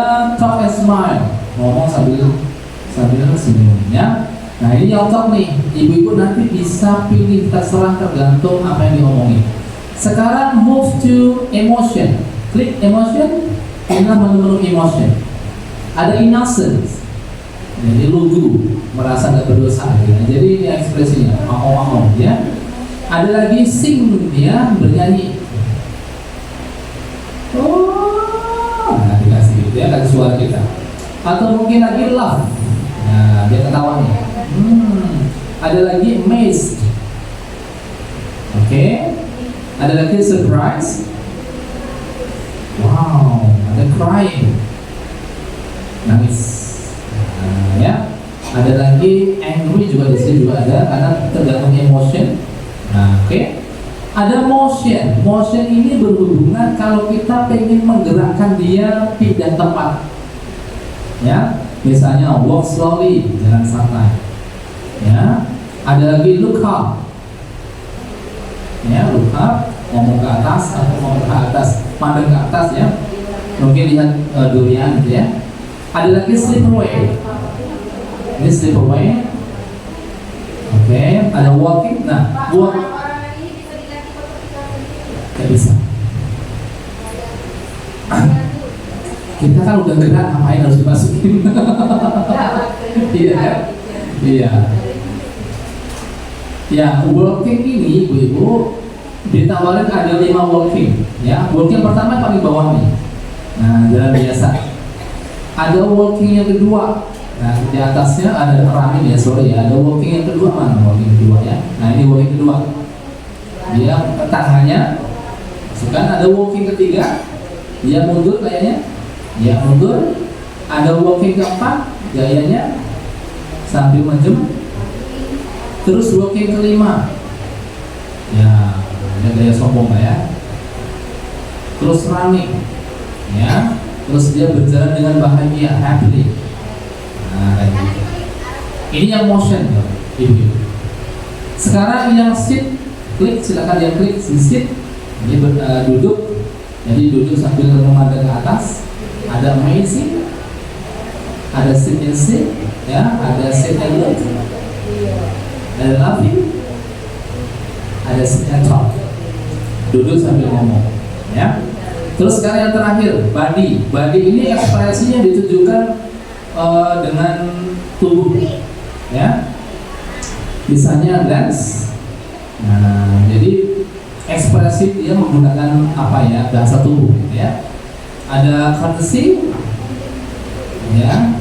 talk and smile, ngomong sambil senyum. Ya. Nah, ini yang top nih. Ibu-ibu nanti bisa pilih, terserah tergantung apa yang diomongin. Sekarang move to emotion. Klik emotion, inilah menu-menu emotion. Ada innocence, jadi lugu, merasa nggak berdosa. Ya. Jadi ini ekspresinya, mau ya. Ada lagi sing, ya, bernyanyi. Oh, nah dikasih gitu ya, kasih suara kita. Atau mungkin lagi laugh, nah dia ketawa nih. Ada lagi amazed, oke. Ada lagi surprise, wow. Ada crying, nangis, nah, ya. Ada lagi angry juga di sini juga ada karena tergantung emotion. Nah, oke. Ada motion. Motion ini berhubungan kalau kita pengen menggerakkan dia pindah tempat. Ya, misalnya walk slowly, jalan santai. Ya, ada lagi look up. Ya, look up, ngomong ke atas atau ngomong ke atas, pandang ke atas ya. Mungkin lihat durian gitu ya. Ada lagi slip away. Ini slip away. Oke, ada walking. Nah, walk. Orang-orang ini bisa diganti foto kita. Gak bisa. Kita kan udah gerak, ngapain harus dimasukin? Iya, iya. Ya, walking ini ibu-ibu ditawarin ada 5 walking. Ya, walking pertama paling bawah nih. Nah, jalan biasa. Ada walking yang kedua. Nah, di atasnya ada running ya, sorry ya. Ada walking yang kedua, mana walking kedua ya? Nah, ini walking kedua. Dia tangannya, kan ada walking ketiga. Dia mundur kayaknya. Dia mundur. Ada walking keempat, gayanya sambil menjem. Terus walking kelima. Ya, ada gaya sombong lah ya. Terus running. Ya, terus dia berjalan dengan bahagia, happily. Nah, kayak gitu. Ini yang motion, ibu. Sekarang yang sit, klik, silakan dia klik sit. Dia duduk, jadi duduk sambil memandang ke atas. Ada amazing, ada sit and sit, ya, ada sit and look, ada laughing, ada sit and talk. Duduk sambil ngomong, ya. Terus sekarang yang terakhir, body. Body ini ekspresinya ditujukan dengan tubuh, ya. Misalnya dance. Nah, jadi ekspresi dia menggunakan apa ya, bahasa tubuh, ya. Ada courtesy, ya.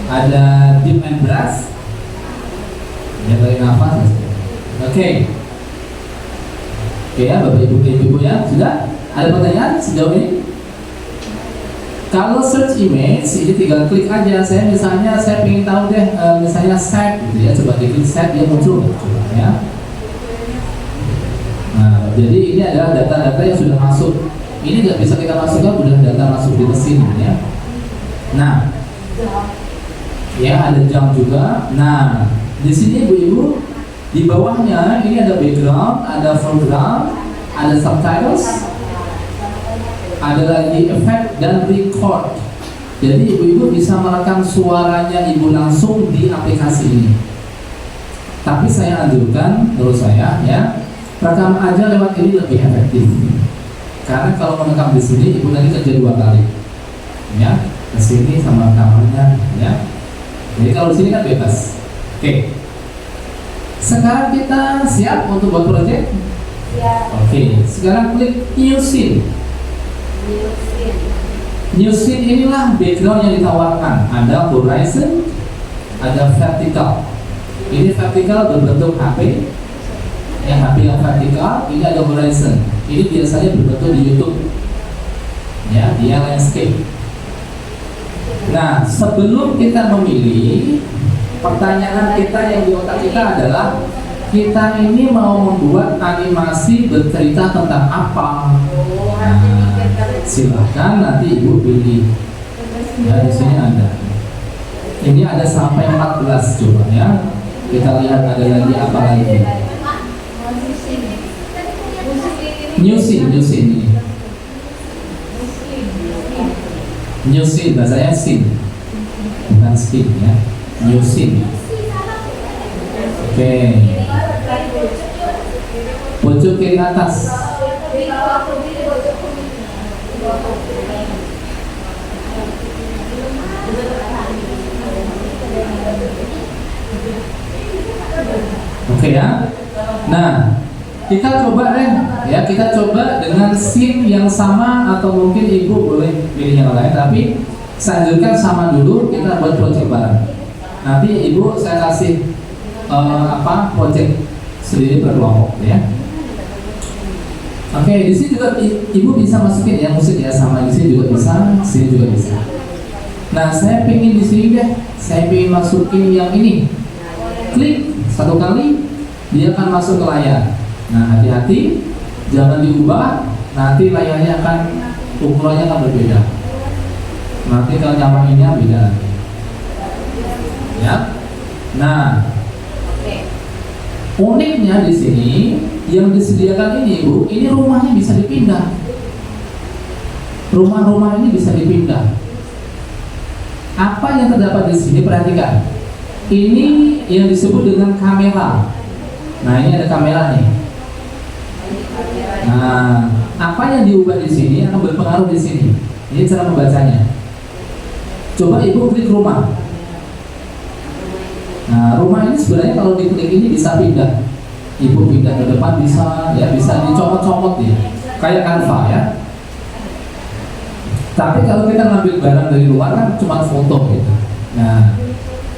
Ada deep and breath, ya, tarik nafas. Oke. Oke ya, Bapak Ibu ya, sudah? Ada pertanyaan sejauh ini? Kalau search image, ini tinggal klik aja. Saya misalnya, saya ingin tahu deh, misalnya set, gitu ya. Coba diklik set, dia muncul, coba ya. Nah, jadi ini adalah data-data yang sudah masuk. Ini nggak bisa kita masukkan, udah data masuk di mesin, ya. Nah, ya ada jam juga. Nah, di sini ibu-ibu, di bawahnya ini ada background, ada foreground, ada subtitles. Ada lagi effect dan record. Jadi ibu-ibu bisa merekam suaranya ibu langsung di aplikasi ini. Tapi saya anjurkan, menurut saya ya, rekam aja lewat ini lebih efektif. Karena kalau merekam di sini, ibu nanti kerja 2 kali, ya, ke sini sama rekamannya, ya. Jadi kalau di sini kan bebas. Oke. Sekarang kita siap untuk buat proyek? Siap. Oke. Sekarang klik New Scene. New Scene inilah background yang ditawarkan. Ada horizon, ada vertical. Ini vertikal berbentuk HP, yang HP yang vertikal. Ini ada horizon. Ini biasanya berbentuk di YouTube. Ya, dia landscape. Nah, sebelum kita memilih, pertanyaan kita yang di otak kita adalah kita ini mau membuat animasi bercerita tentang apa? Nah, silahkan nanti ibu pilih. Ya, di sini ada. Ini ada sampai 14 coba ya. Kita lihat ada lagi apa lagi. New scene ini. New scene, bahasanya scene, bukan skin ya. New scene. Oke. Pojok kiri atas. Oke ya. Nah, kita coba deh ya, kita coba dengan scene yang sama atau mungkin ibu boleh pilih yang lain, tapi saya anjurkan sama dulu, kita buat project bareng. Nanti ibu saya kasih project sendiri berkelompok ya. Oke, di sini juga ibu bisa masukin ya musik ya, sama di sini juga bisa, sini juga bisa. Nah, saya pengen di sini deh, saya pengen masukin yang ini. Klik 1 kali, dia akan masuk ke layar. Nah, hati-hati, jangan diubah, nanti layarnya akan, ukurannya akan berbeda. Nanti kalau nyamainnya beda lagi. Ya. Nah, uniknya di sini yang disediakan ini, Bu, ini rumahnya bisa dipindah. Rumah-rumah ini bisa dipindah. Apa yang terdapat di sini? Perhatikan. Ini yang disebut dengan kamera. Nah, ini ada kamera nih. Nah, apa yang diubah di sini akan berpengaruh di sini. Ini cara membacanya. Coba ibu klik rumah. Nah, rumah ini sebenarnya kalau diklik ini bisa pindah. Ibu pindah ke depan bisa, ya bisa dicopot-copot ya, kayak Canva ya. Tapi kalau kita ngambil barang dari luar kan cuma foto gitu. Nah,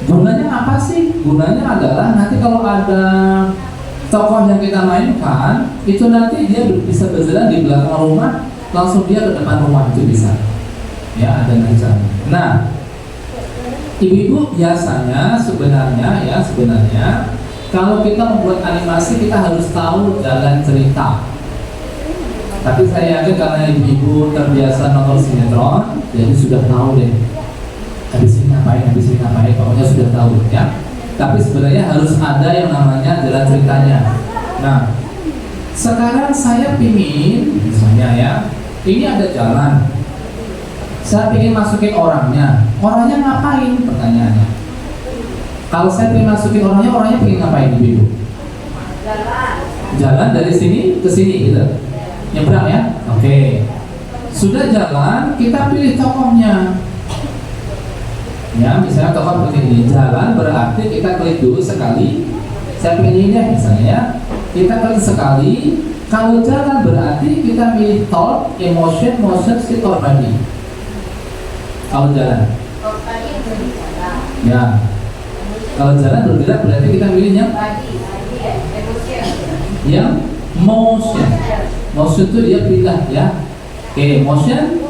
gunanya apa sih? Gunanya adalah nanti kalau ada tokoh yang kita mainkan, itu nanti dia bisa berjalan di belakang rumah, langsung dia ke depan rumah, itu bisa. Ya, ada rencana. Nah, ibu-ibu biasanya sebenarnya kalau kita membuat animasi kita harus tahu jalan cerita. Tapi saya yakin karena ibu-ibu terbiasa nonton sinetron, jadi sudah tahu deh. Habis ini ngapain, pokoknya sudah tahu ya. Tapi sebenarnya harus ada yang namanya jalan ceritanya. Nah, sekarang saya pingin, misalnya ya, ini ada jalan. Saya pingin masukin orangnya. Orangnya ngapain? Pertanyaannya. Kalau saya pingin masukin orangnya pingin ngapain ibu? Jalan dari sini ke sini gitu. Nyebrang ya? Oke. Sudah jalan, kita pilih tokohnya. Ya, misalnya tokoh seperti ini. Jalan berarti kita klik dulu sekali. Saya pilih ini deh misalnya ya. Kita klik sekali. Kalau jalan berarti kita pilih thought, emotion, motion, state or body. Kalau jalan. Ya. Kalau jalan bergerak berarti kita pilih yang motion. Motion itu dia pindah ya. Oke, motion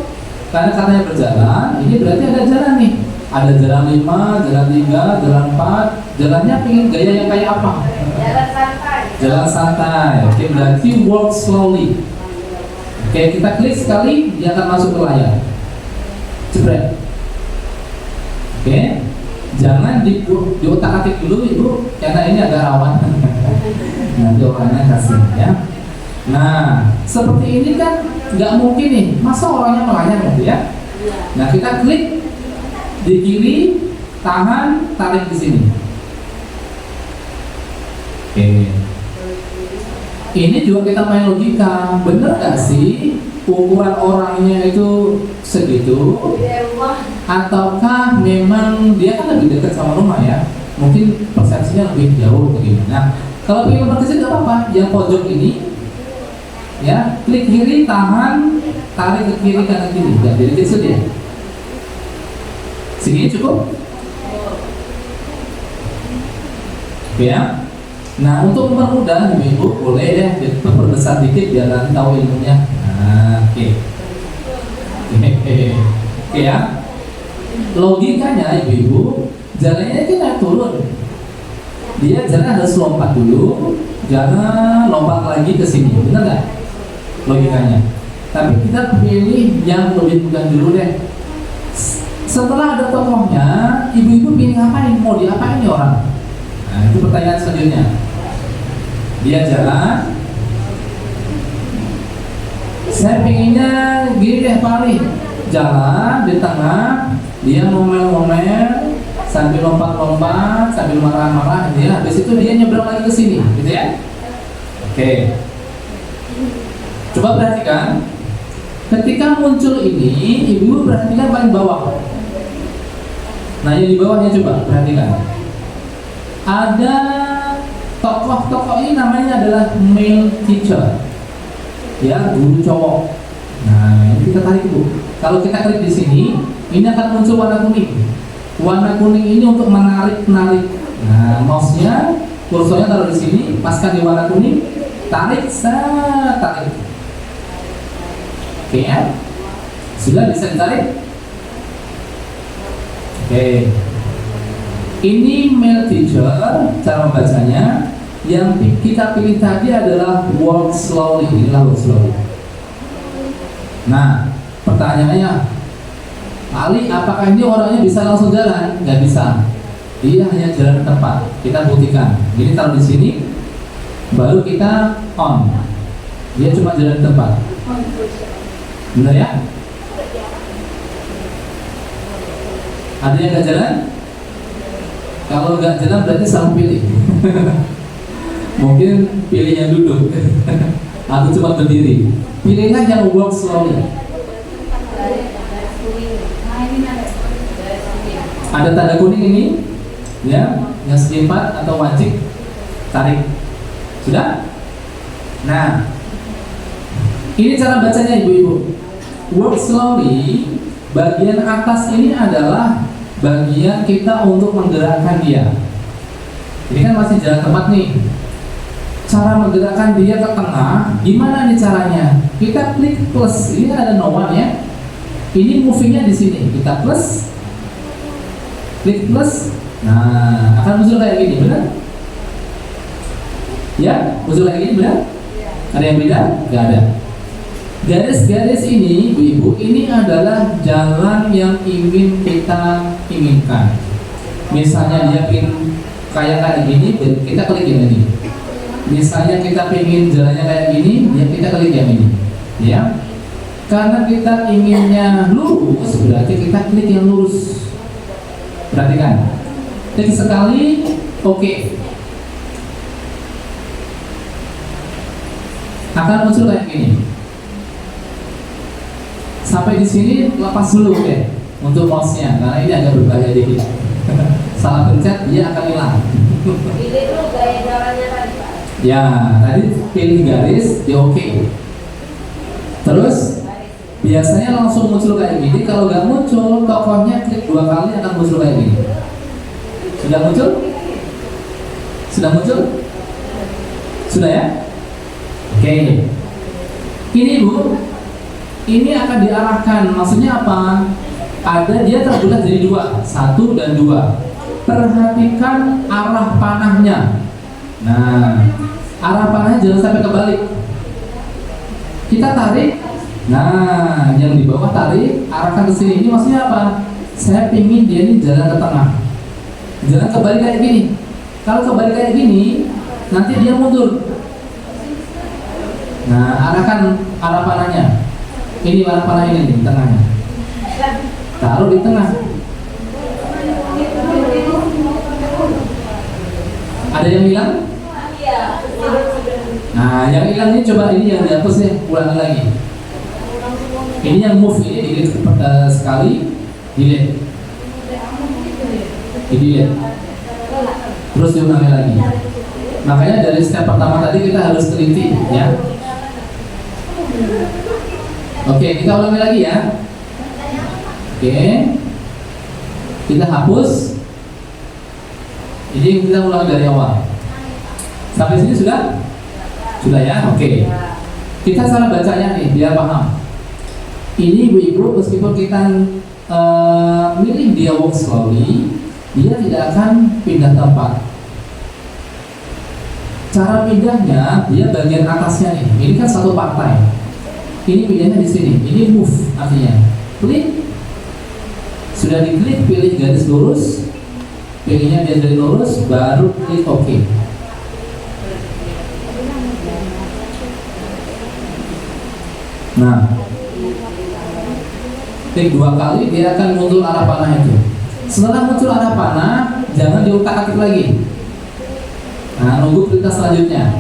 karena katanya berjalan, ini berarti ada jalan nih. Ada jalan 5, jalan 3, jalan 4. Jalannya pengen gaya yang kayak apa? Jalan santai. Jalan santai. Oke, berarti walk slowly. Oke, kita klik sekali, dia akan masuk ke layar. Jebret. Oke. Jangan di otak-atik dulu ibu, karena ini agak rawan. Nanti orangnya kasih ya. Nah, seperti ini kan nggak mungkin nih, masa orangnya melayang gitu ya. Nah, kita klik Di kiri, tahan, tarik di sini. Oke. Ini juga kita main logika, bener gak sih ukuran orangnya itu segitu? Ataukah memang dia kan lebih dekat sama rumah ya? Mungkin persepsinya lebih jauh atau gimana? Nah, kalau pengen nomor kecil gak apa-apa. Yang pojok ini, ya, klik kiri, tahan, tarik ke kiri kanan kiri. Ya, jadi kecil ya. Segini cukup? Oke ya. Nah, untuk mempermudah ibu-ibu boleh deh diperbesar dikit biar nanti tahu ilmunya. Nah, oke. Oke ya. Logikanya ibu-ibu, jalannya kita turun. Dia jalan harus lompat dulu, jangan lompat lagi ke sini, benar nggak? Logikanya. Tapi kita pilih yang lebih mudah dulu deh. Setelah ada tokohnya, ibu-ibu pilih ngapain? Mau diapain nih orang? Nah, itu pertanyaan selanjutnya. Dia jalan, saya pinginnya gini deh Pak Ali, jalan di tengah, dia ngomel-ngomel sambil lompat-lompat, sambil marah-marah, dia habis itu dia nyebrang lagi ke sini, gitu ya? Oke. Coba perhatikan, ketika muncul ini, ibu perhatikan paling bawah. Nah, yang di bawahnya coba perhatikan. Ada tokoh-tokoh ini namanya adalah male teacher, ya, guru cowok. Nah, ini kita tarik dulu. Kalau kita klik di sini, ini akan muncul warna kuning. Warna kuning ini untuk menarik-narik. Nah, mouse-nya, kursornya taruh di sini, paskan di warna kuning, tarik, tarik. Oke ya, sudah bisa ditarik. Oke. Ini male teacher, cara membacanya. Yang kita pilih tadi adalah walk slowly. Inilah walk slowly. Nah, pertanyaannya, Ali, apakah ini orangnya bisa langsung jalan? Nggak bisa. Dia hanya jalan ke tempat. Kita buktikan. Ini taruh di sini, baru kita on. Dia cuma jalan ke tempat. Benar ya? Ada yang nggak jalan? Kalau nggak jalan berarti salah pilih. Mungkin pilih yang duduk atau cuma berdiri. Pilihlah yang walk slowly. Ada tanda kuning ini, ya, yang segi 4 atau wajib tarik. Sudah? Nah, ini cara bacanya ibu-ibu. Walk slowly, bagian atas ini adalah bagian kita untuk menggerakkan dia. Ini kan masih jalan tempat nih. Cara menggerakkan dia ke tengah, gimana nih caranya? Kita klik plus, ini ada no one ya. Ini movingnya di sini. Kita plus, klik plus. Nah, akan muncul kayak gini, benar? Ya, muncul kayak gini, benar? Ada yang beda? Gak ada. Garis-garis ini, ibu-ibu, ini adalah jalan yang ingin kita inginkan. Misalnya dia ingin kayak gini, kita klik yang ini. Misalnya kita ingin jalannya kayak gini, ya kita klik yang ini. Ya, karena kita inginnya lurus, berarti kita klik yang lurus. Perhatikan, klik sekali, oke. Akan muncul kayak gini. Sampai di sini lepas dulu deh untuk mouse-nya karena ini agak berbahaya dikit. Salah pencet dia akan hilang. Pilih dulu gaya jalannya tadi Pak. Ya, tadi pilih garis di oke. Terus biasanya langsung muncul kayak gini. Kalau nggak muncul, tokohnya klik 2 kali akan muncul kayak gini. Sudah muncul? Sudah muncul? Sudah ya? Oke. Ini Bu, ini akan diarahkan, maksudnya apa? Ada dia terbelah jadi 2, 1 dan 2. Perhatikan arah panahnya. Nah, arah panahnya jangan sampai kebalik. Kita tarik. Nah, yang di bawah tarik, arahkan ke sini. Ini maksudnya apa? Saya pingin dia ini jalan ke tengah. Jangan kebalik kayak gini. Kalau kebalik kayak gini, nanti dia mundur. Nah, arahkan arah panahnya. Ini arah panah ini di tengahnya. Taruh di tengah. Ada yang hilang? Iya. Nah, yang hilang ini coba ini yang dihapus ya, ulangi lagi. Ini yang move ini delete sekali, delete. Delete. Terus diulangi lagi. Makanya dari step pertama tadi kita harus teliti ya. Oke, kita ulangi lagi ya. Oke. Kita hapus. Ini kita ulang dari awal. Sampai sini sudah? Sudah ya? Oke. Kita cara bacanya nih biar paham. Ini ibu-ibu meskipun kita milih dia walk slowly, dia tidak akan pindah tempat. Cara pindahnya dia bagian atasnya nih. Ini kan satu partai. Ini pindahnya di sini. Ini move artinya. Klik. Sudah diklik, pilih garis lurus. Pilihnya dia dari lurus, baru klik OK. Nah, klik 2 kali dia akan muncul arah panah itu. Setelah muncul arah panah, jangan diutak-atik lagi. Nah, nunggu perintah selanjutnya.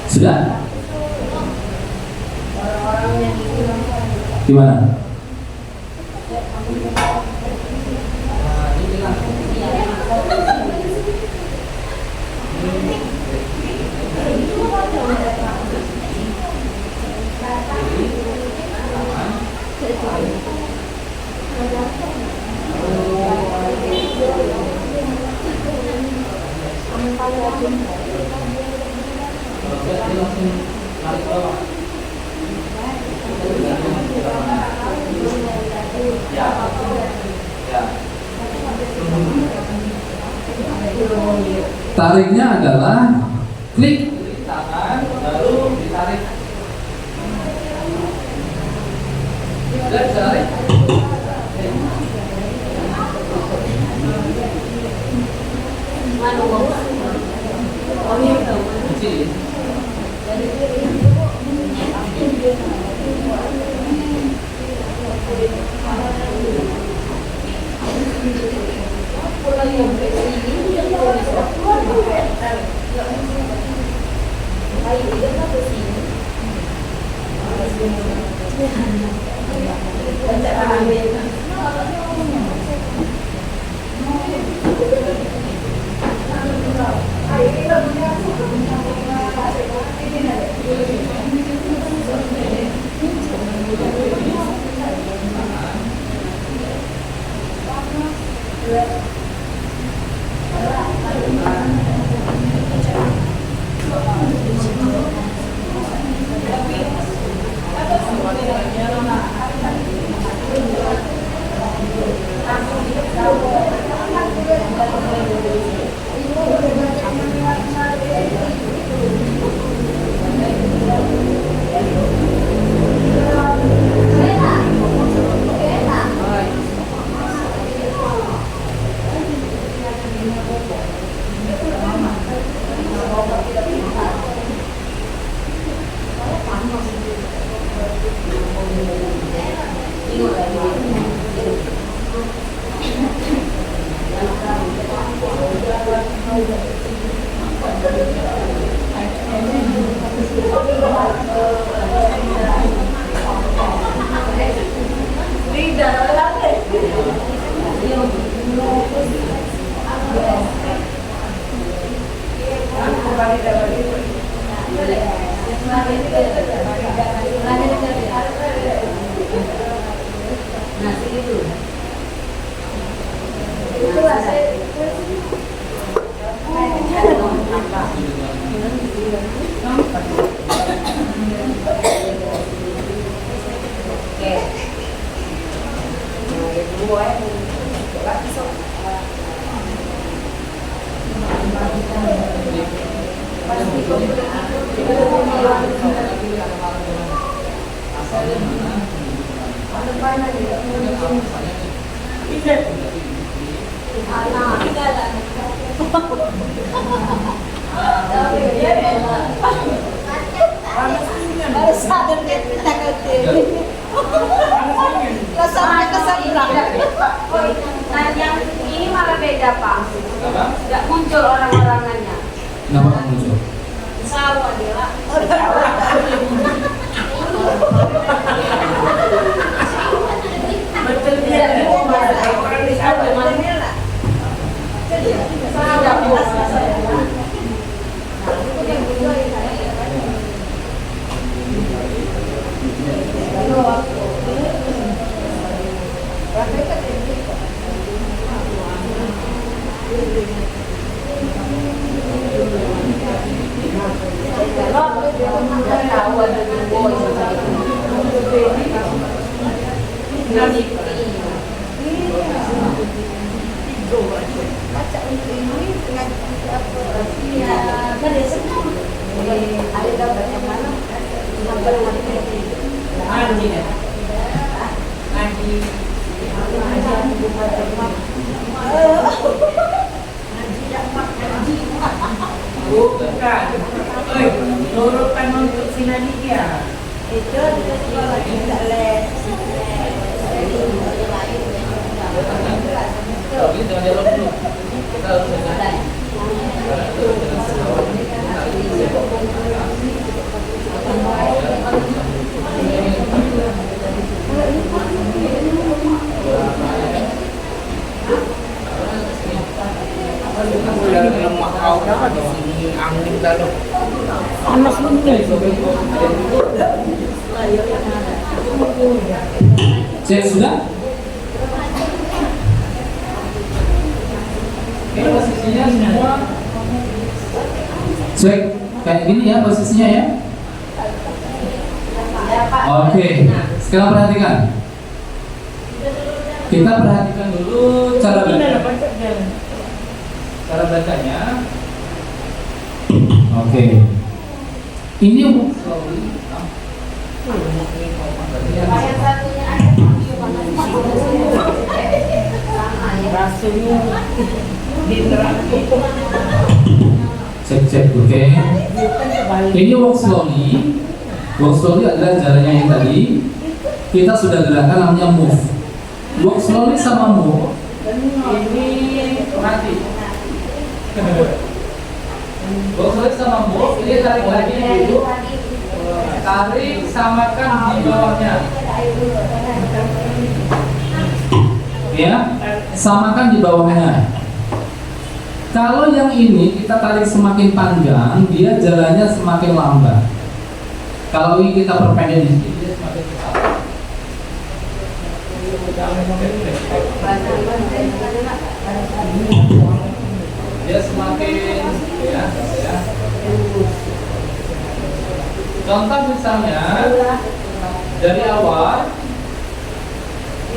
Sudah? Gimana? Tariknya adalah klik tangan baru ditarik. Sudah ditarik. Nah, yang ini malah beda, Pak. Nggak muncul orang-orangannya. Kenapa nggak muncul? Sawa dia lah. Betul dia. Orang di Sawa mana? Bukan. Nurutan untuk sinadi dia. Itu sekolah kita les. Ini jangan dialog dulu. Kita harus Lemak kau dah di sini angin lalu. Panas bener. cek sudah? Oke, posisinya semua cek kayak gini ya posisinya ya. Oke, sekarang perhatikan. Kita perhatikan dulu cara baca. Cara bacanya. Oke. Ini Yang satunya ada Rasanya di neraka. cek oke. Ini walk slowly. Walk slowly adalah caranya yang tadi kita sudah gerakan namanya move. Walk slowly sama move ini mati. Walk slowly sama move ini tarik lagi dulu. Tarik samakan di bawahnya. Ya, samakan di bawahnya. Kalau yang ini kita tarik semakin panjang, dia jalannya semakin lambat. Kalau ini kita perpendek di sini, dia semakin cepat. Dia semakin ya. Contoh misalnya dari awal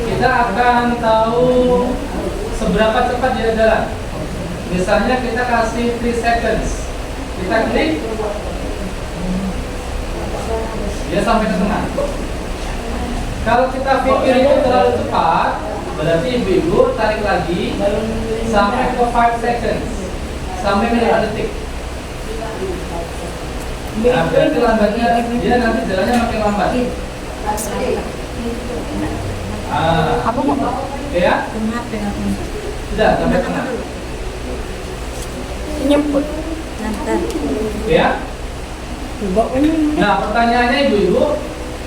kita akan tahu seberapa cepat dia jalan. Misalnya kita kasih 3 seconds, kita klik, dia sampai ke tengah. Kalau kita pikir itu terlalu cepat, berarti ibu-ibu tarik lagi sampai ke 5 seconds, sampai 5 detik. Nah, berarti lambatnya dia nanti jalannya makin lambat. Apa mau? Ya? Sudah sampai tengah. Nyemput. Nanti. Ya? Nah, pertanyaannya ibu-ibu,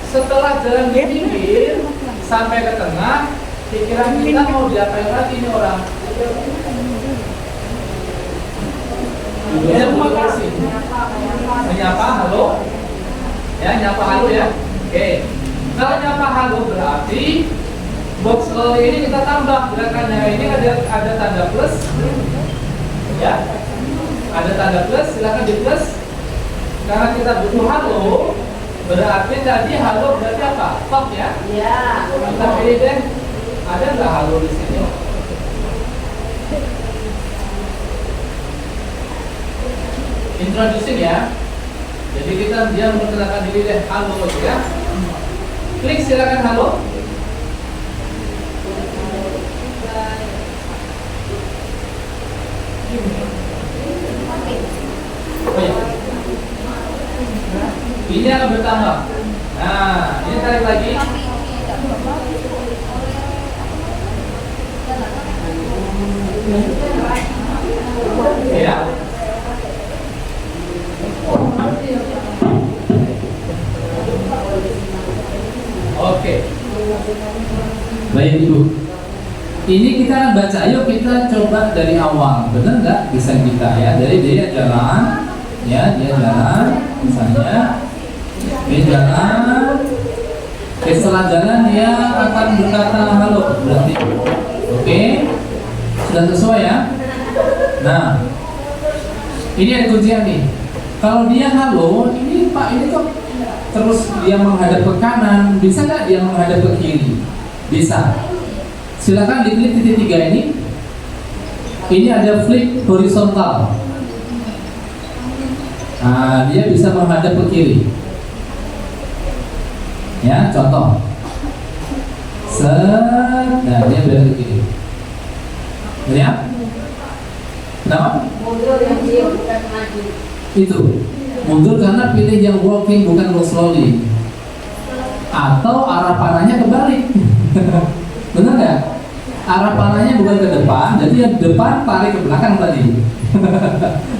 setelah jalan di pinggir sampai ke tengah, pikiran kita mau diapain lagi ini orang? Ibunya bersih. Menyapa halo. Ya, nyapa halo ya. Oke. Kalau nyapa halo berarti box ini kita tambah gerakannya. Ini ada tanda plus. Ya. Ada tanda plus, silakan di plus. Karena kita butuh halo, berarti tadi halo berarti apa? Stop ya? Iya. Kita pilih deh. Ada nggak halo di sini? Introducing ya. Jadi dia memperkenalkan diri deh, halo ya. Klik silakan halo. Oh ya. Ini akan bertambah. Nah, ini tarik lagi. Ya. Oke. Baik Ibu. Ini kita baca, yuk kita coba dari awal, benar nggak desain kita ya? Dari dia jalan, ya dia jalan, misalnya dia jalan. Setelah jalan dia akan berkata halo, berarti, oke, sudah sesuai ya? Nah, ini ada kuncian nih. Kalau dia halo, ini Pak ini kok terus dia menghadap ke kanan, bisa nggak dia menghadap ke kiri? Bisa. Silakan diklik titik 3 ini. Ini ada flip horizontal. Nah, dia bisa menghadap ke kiri. Ya, contoh. Nah dia berada ke kiri. Lihat. Kenapa? Mundur yang dia bukan maju. Itu mundur karena pilih yang walking bukan walk slowly. Atau arah panahnya kebalik. Benar nggak? Arah panahnya bukan ke depan, jadi yang depan tarik ke belakang tadi.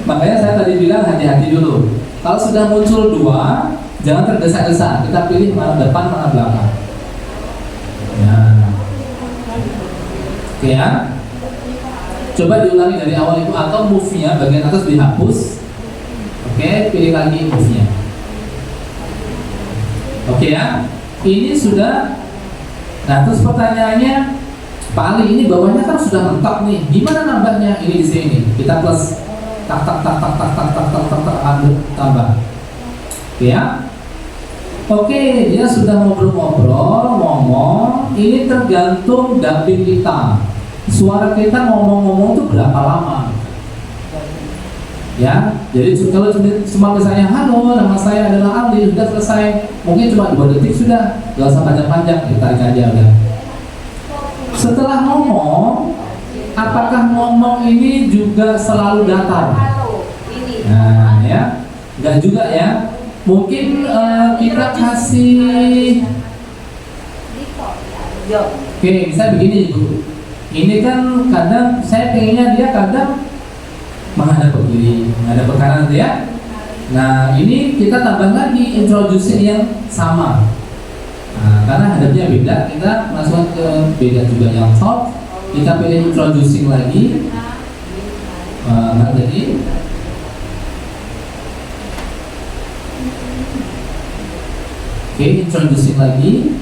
Makanya saya tadi bilang hati-hati dulu. Kalau sudah muncul dua, jangan tergesa-gesa. Kita pilih mana depan, mana belakang. Nah, oke ya. Coba diulangi dari awal itu atau move-nya bagian atas dihapus. Oke, pilih lagi move-nya. Oke ya. Ini sudah. Nah, terus pertanyaannya, Pak Ali, ini bawahnya kan sudah mentok nih. Gimana nambahnya? Ini di sini. Kita plus tak tambah. Oke ya. Oke, dia sudah ngobrol-ngobrol, ngomong. Ini tergantung damping kita. Suara kita ngomong-ngomong itu berapa lama? Ya, jadi kalau cuma misalnya halo, nama saya adalah Ali, sudah selesai. Mungkin cuma 2 detik sudah, gak usah panjang-panjang, ditarik aja udah. Setelah ngomong, apakah ngomong ini juga selalu datar? Nah, ya, nggak juga ya. Mungkin kita kasih. Oke, bisa begini Ibu. Ini kan kadang saya pengennya dia kadang menghadap ke kiri, menghadap ke kanan ya. Nah, ini kita tambah lagi introducing yang sama. Nah, karena hadapnya beda, kita masuk ke beda juga yang top. Kita pilih introducing lagi. Jadi oke, introducing lagi.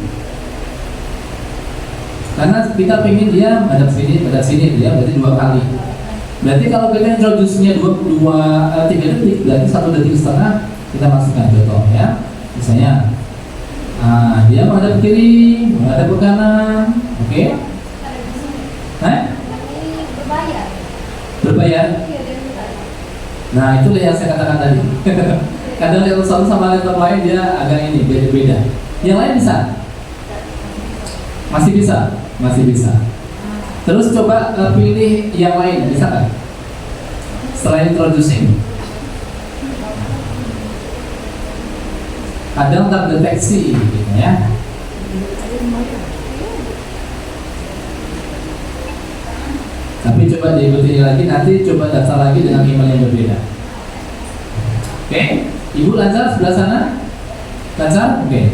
Karena kita pengen dia menghadap sini dia berarti 2 kali. Berarti kalau kita introduce-nya 3 detik, berarti 1 detik setengah kita masukkan contoh ya. Misalnya dia menghadap ke kiri, menghadap ke kanan, oke? Berbayar. Nah, itulah yang saya katakan tadi. Kadang level 1 sama level lain dia agak ini beda-beda. Yang lain bisa? Masih bisa. Terus coba pilih yang lain, bisa kan? Selain introducing. Kadang terdeteksi gitu ya. Tapi coba diikuti lagi, nanti coba daftar lagi dengan email yang berbeda. Oke, Ibu lancar sebelah sana? Lancar? Oke.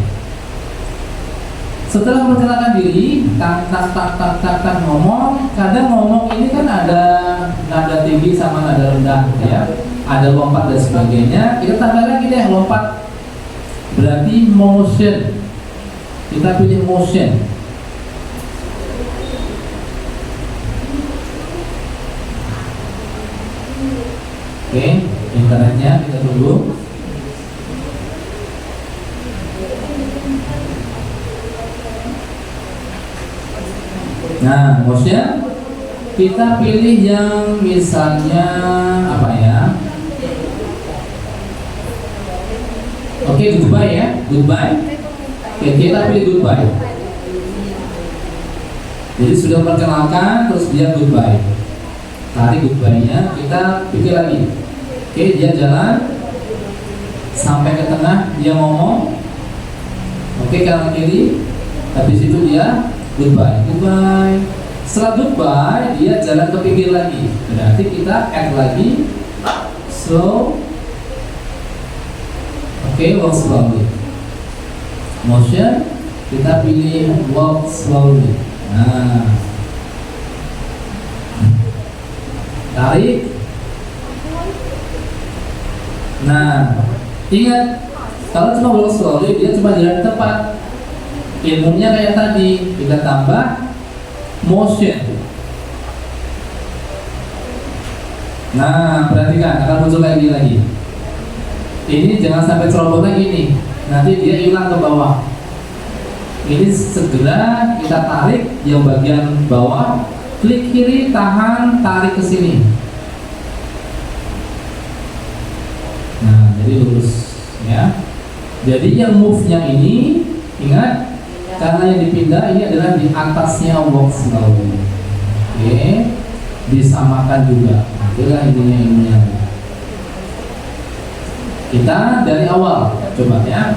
Setelah memperkenalkan diri, tak ngomong. Kadang ngomong ini kan ada nada tinggi sama nada rendah ya. Ada lompat dan sebagainya. Kita tambah lagi deh lompat. Berarti motion. Kita pilih motion. Oke, internetnya kita tunggu. Nah, motion kita pilih yang misalnya apa ya? Oke, goodbye ya, goodbye. Oke, kita pilih goodbye. Jadi sudah memperkenalkan, terus dia goodbye. Tarik goodbye-nya, kita pikir lagi. Oke, dia jalan sampai ke tengah, dia ngomong. Oke, kanan kiri. Habis itu dia goodbye. Setelah goodbye, dia jalan ke pinggir lagi. Berarti kita add lagi slow. Oke, walk slowly. Motion, kita pilih walk slowly. Nah, tarik. Nah, ingat, kalau cuma walk slowly, dia cuma jalan tepat. Ilmunya kayak tadi, kita tambah motion. Nah, perhatikan, akan muncul kayak gini lagi. Ini jangan sampai ceroboh lagi nih, nanti dia hilang ke bawah. Ini segera kita tarik yang bagian bawah, klik kiri, tahan, tarik ke sini. Nah, jadi lurus ya. Jadi yang move-nya ini, ingat, karena yang dipindah ini adalah di atasnya walk slowly. Oke, disamakan juga. Itulah intinya ilmunya. Kita dari awal coba ya.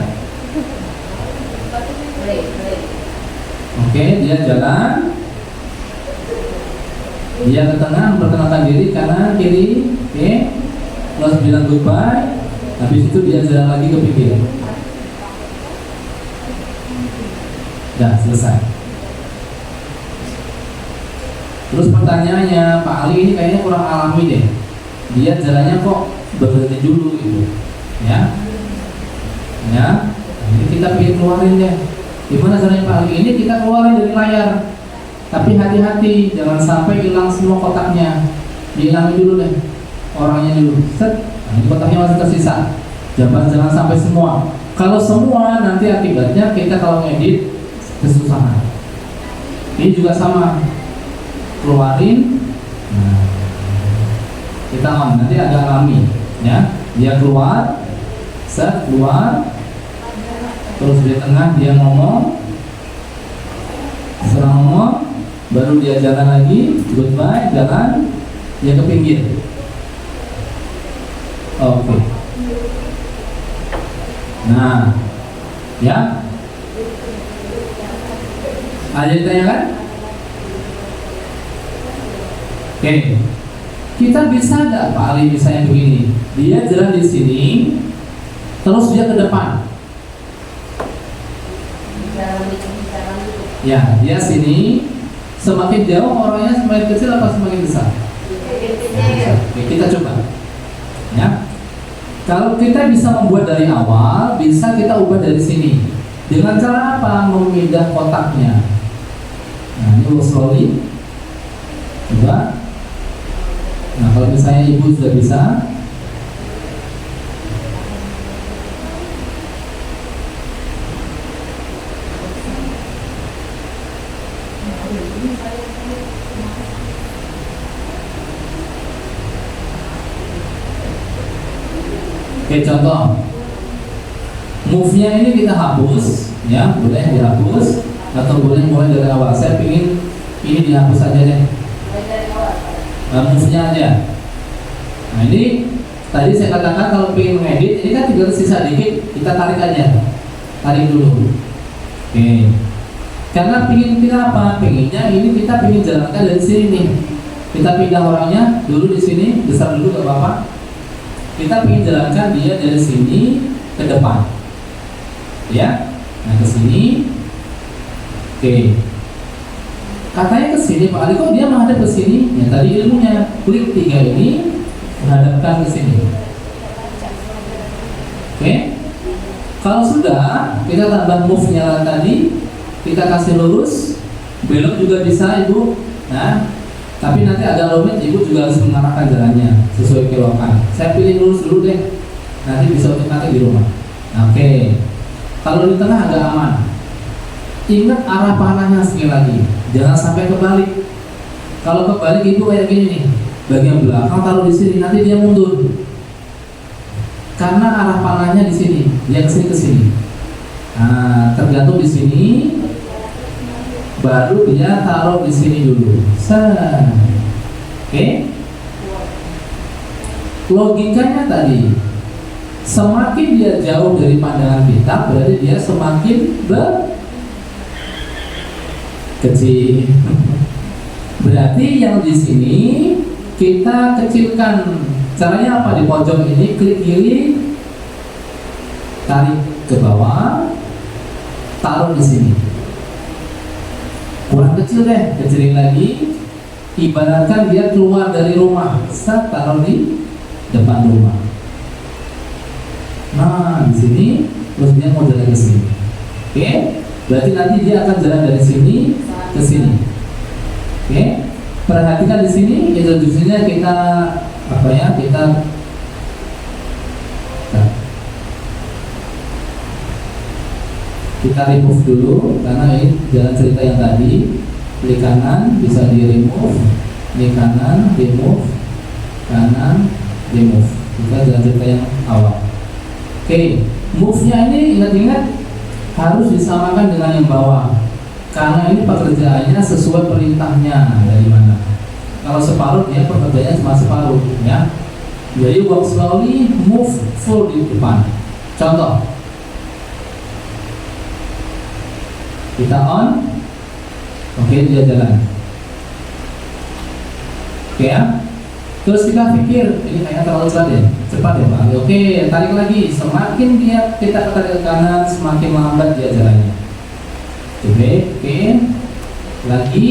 Oke, dia jalan. Dia ke tengah, memperkenalkan diri kanan kiri. Oke, terus bilang goodbye. Habis itu dia jalan lagi ke pinggir. Dah selesai. Terus pertanyaannya, Pak Ali ini kayaknya kurang alami deh. Dia jalannya kok berhenti dulu gitu, ya. Ya, ini kita pilih keluarin deh. Gimana caranya Pak Ali? Ini kita keluarin dari layar. Tapi hati-hati, jangan sampai hilang semua kotaknya. Dihilangin dulu deh, orangnya dulu. Set, nah, ini kotaknya masih tersisa. Jangan sampai semua. Kalau semua nanti akibatnya kita kalau ngedit kesusahan. Ini juga sama, keluarin. Nah, kita on, nanti agak alami, ya. Dia keluar, set keluar, terus di tengah dia ngomong, setelah ngomong, baru dia jalan lagi, goodbye, jalan, dia ke pinggir. Oke. Nah, ya. Ada yang ditanyakan? Oke, kita bisa nggak Pak Ali misalnya begini? Dia jalan di sini, terus dia ke depan. Ya, dia sini. Semakin jauh orangnya semakin kecil apa semakin besar? Oke, kita coba. Ya, kalau kita bisa membuat dari awal, bisa kita ubah dari sini. Dengan cara apa? Memindah kotaknya. Nah, ini walk slowly. Coba. Nah, kalau misalnya ibu sudah bisa, oke, contoh move-nya ini kita hapus, ya, boleh dihapus atau boleh mulai dari awal. Saya ingin ini dihapus aja deh, move-nya aja. Nah, ini tadi saya katakan kalau ingin mengedit, ini kan tinggal sisa dikit, kita tarik aja, tarik dulu. Oke, karena pingin kita apa? Pinginnya ini kita pingin jalankan dari sini nih. Kita pindah orangnya dulu di sini, besar dulu gak apa-apa. Kita ingin jalankan dia dari sini ke depan, ya. Nah, ke sini. Oke. Katanya ke sini Pak Ali, kok dia menghadap ke sini? Ya tadi ilmunya, klik 3 ini menghadapkan ke sini. Oke. Kalau sudah, kita tambah move-nya tadi, kita kasih lurus, belok juga bisa Ibu. Nah, tapi nanti agak rumit, Ibu juga harus mengarahkan jalannya sesuai kilokan. Saya pilih lurus dulu deh, nanti bisa untuk nanti di rumah. Oke. Kalau di tengah agak aman. Ingat arah panahnya sekali lagi, jangan sampai kebalik. Kalau kebalik Ibu kayak gini nih, bagian belakang taruh di sini, nanti dia mundur. Karena arah panahnya di sini, dia kesini ke sini. Nah, tergantung di sini. Baru dia taruh di sini dulu. Oke. Logikanya tadi, semakin dia jauh dari pandangan kita, berarti dia semakin kecil. Berarti yang di sini kita kecilkan. Caranya apa? Di pojok ini klik kiri, tarik ke bawah, taruh di sini. Kurang kecil deh, kecilin lagi. Ibaratkan dia keluar dari rumah, set taruh di depan rumah. Nah, di sini terus dia mau jalan ke sini. Oke? Berarti nanti dia akan jalan dari sini ke sini. Oke? Perhatikan di sini instruksinya kita kita remove dulu karena ini jalan cerita yang tadi. Klik kanan bisa di remove, klik kanan remove, kanan remove. Kita jalan cerita yang awal. Oke, move-nya ini ingat-ingat harus disamakan dengan yang bawah karena ini pekerjaannya sesuai perintahnya dari mana. Kalau separuh ya pekerjaannya cuma separuh ya. Jadi walk slowly, move full di depan. Contoh, kita on, oke dia jalan, oke ya. Terus kita pikir ini kayaknya terlalu cepat ya Pak. Oke, tarik lagi. Semakin kita tarik ke kanan, semakin lambat dia jalannya. Oke, lagi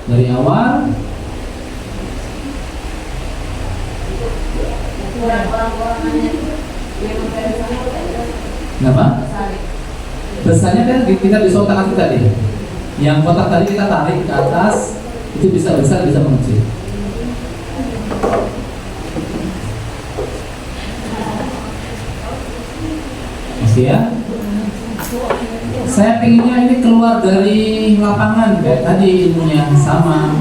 dari awal. Kenapa? Besarnya kan kita bisa otak-atik tadi. Yang kotak tadi kita tarik ke atas, itu bisa besar, bisa mengecil. Masih ya? Saya pengennya ini keluar dari lapangan kayak tadi ilmunya sama.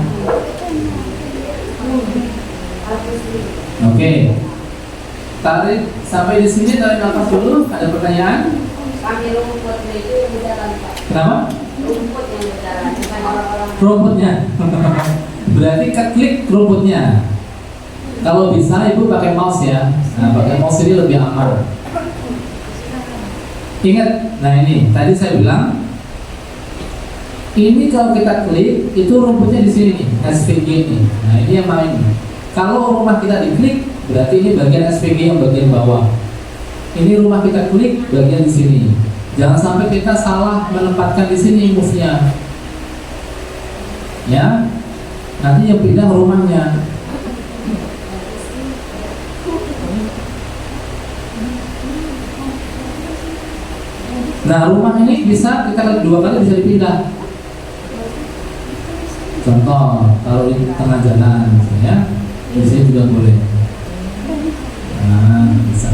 Oke. Tarik sampai di sini, tarik nafas dulu. Ada pertanyaan? Kami rumput itu yang berjalan Pak. Kenapa? Rumput yang berjalan, bukan orang-orang. Rumputnya. Berarti klik rumputnya. Kalau bisa ibu pakai mouse ya. Nah, pakai mouse ini lebih aman. Ingat, nah ini tadi saya bilang ini kalau kita klik itu rumputnya di sini nih, SVG ini. Nah ini yang main. Kalau rumah kita diklik, berarti ini bagian SVG yang bagian bawah. Ini rumah kita klik bagian di sini. Jangan sampai kita salah menempatkan di sini move-nya. Ya, nanti yang pindah rumahnya. Nah rumah ini bisa kita dua kali bisa dipindah. Contoh, kalau di tengah jalan, misalnya, di sini juga boleh. Nah bisa.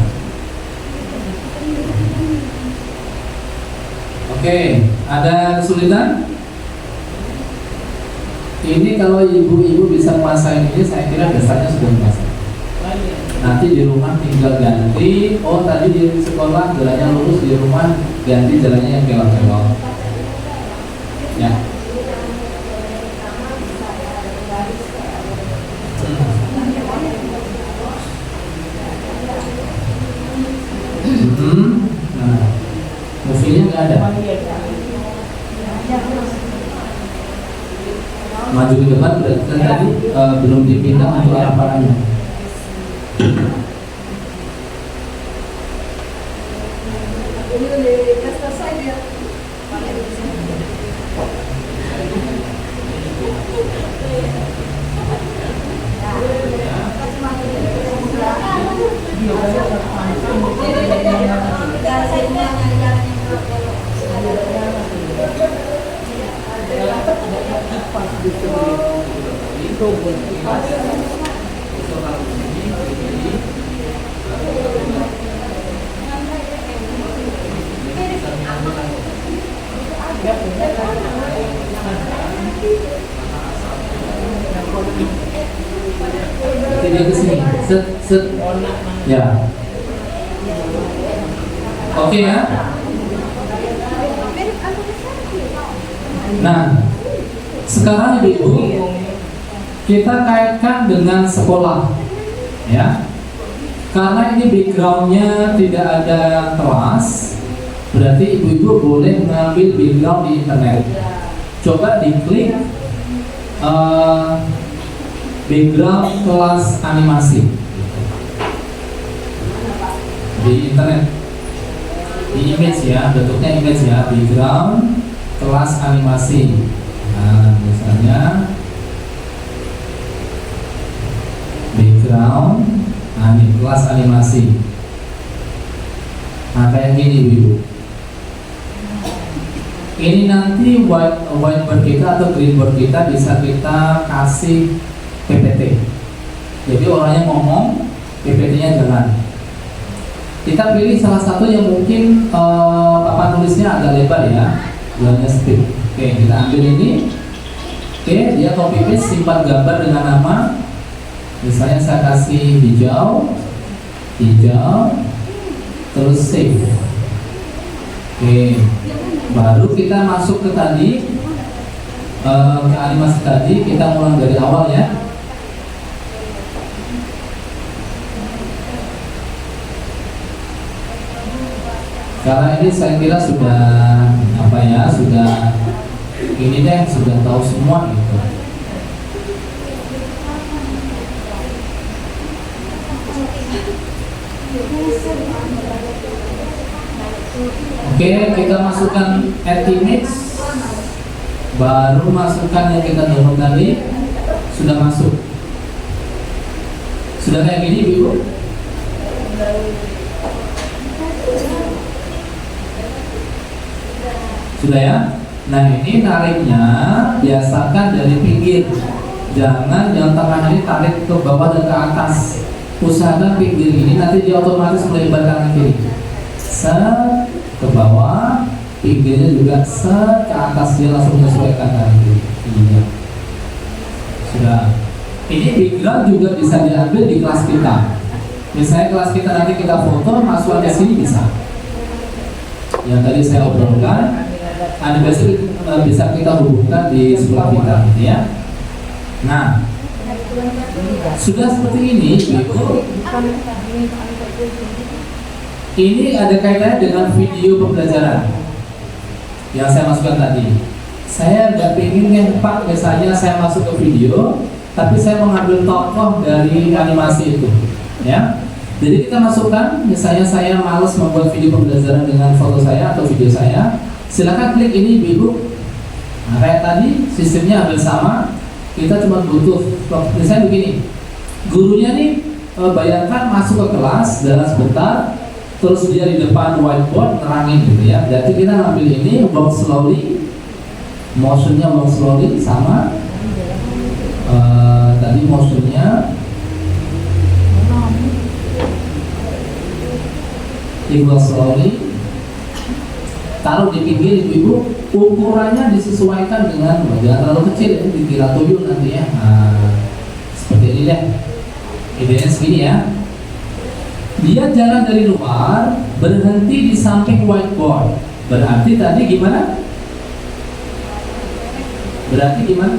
Oke, ada kesulitan? Ini kalau ibu-ibu bisa menguasai ini, saya kira dasarnya sudah menguasai. Nanti di rumah tinggal ganti. Oh tadi di sekolah jalannya lurus, di rumah ganti jalannya yang kelok-kelok. Ya. Nah, movie-nya nggak ada. Maju ke depan berarti kan tadi belum dipindah untuk lapangannya. Berarti dia kesini, set, ya. Oke ya. Nah, sekarang ibu kita kaitkan dengan sekolah, ya. Karena ini backgroundnya tidak ada kelas, berarti ibu-ibu boleh mengambil background di internet. Coba diklik background kelas animasi di internet, di image ya, bentuknya image ya, background kelas animasi. Nah, misalnya background kelas animasi. Nah, kayak gini Ibu. Ini nanti whiteboard kita atau greenboard kita bisa kita kasih PPT. Jadi orangnya ngomong, PPT-nya jalan. Kita pilih salah satu yang mungkin papan tulisnya agak lebar ya, jalannya speed. Oke, kita ambil ini. Oke, dia copy paste, simpan gambar dengan nama. Misalnya saya kasih hijau, terus save. Oke, baru kita masuk ke tadi, ke animasi tadi. Kita mulai dari awal ya. Karena ini saya kira sudah sudah ini deh, sudah tahu semua gitu. Oke, kita masukkan add image, baru masukkan yang kita download tadi. Sudah masuk. Sudah kayak gini Ibu? Sudah ya? Nah, ini tariknya biasakan dari pinggir. Jangan yang tengah ini tarik ke bawah dan ke atas. Usahakan pinggir ini nanti dia otomatis melebar kanan kiri. Set ke bawah, pinggirnya juga set ke atas, dia langsung menyesuaikan kanan kiri. Iya. Sudah. Ini background juga bisa diambil di kelas kita. Misalnya kelas kita nanti kita foto, masukkan ke sini bisa. Yang tadi saya obrolkan, animasi bisa kita hubungkan di sebelah kita, gitu ya. Nah, sudah seperti ini, Ibu. Ini ada kaitannya dengan video pembelajaran yang saya masukkan tadi. Saya nggak pengen ngempak, misalnya saya masuk ke video, tapi saya mengambil tokoh dari animasi itu, ya. Jadi kita masukkan, misalnya saya males membuat video pembelajaran dengan foto saya atau video saya, silakan klik ini Ibu. Nah, kayak tadi sistemnya hampir sama. Kita cuma butuh, misalnya begini, gurunya nih bayangkan masuk ke kelas dalam sebentar, terus dia di depan whiteboard nerangin gitu ya. Jadi kita ngambil ini, walk slowly, motionnya walk slowly sama tadi motionnya walk slowly. Taruh di pinggir Ibu, ukurannya disesuaikan dengan, jangan terlalu kecil ya, dikira tuyul nanti ya. Nah, seperti ini deh. Ideanya segini ya. Dia jalan dari luar, berhenti di samping whiteboard. Berarti tadi gimana?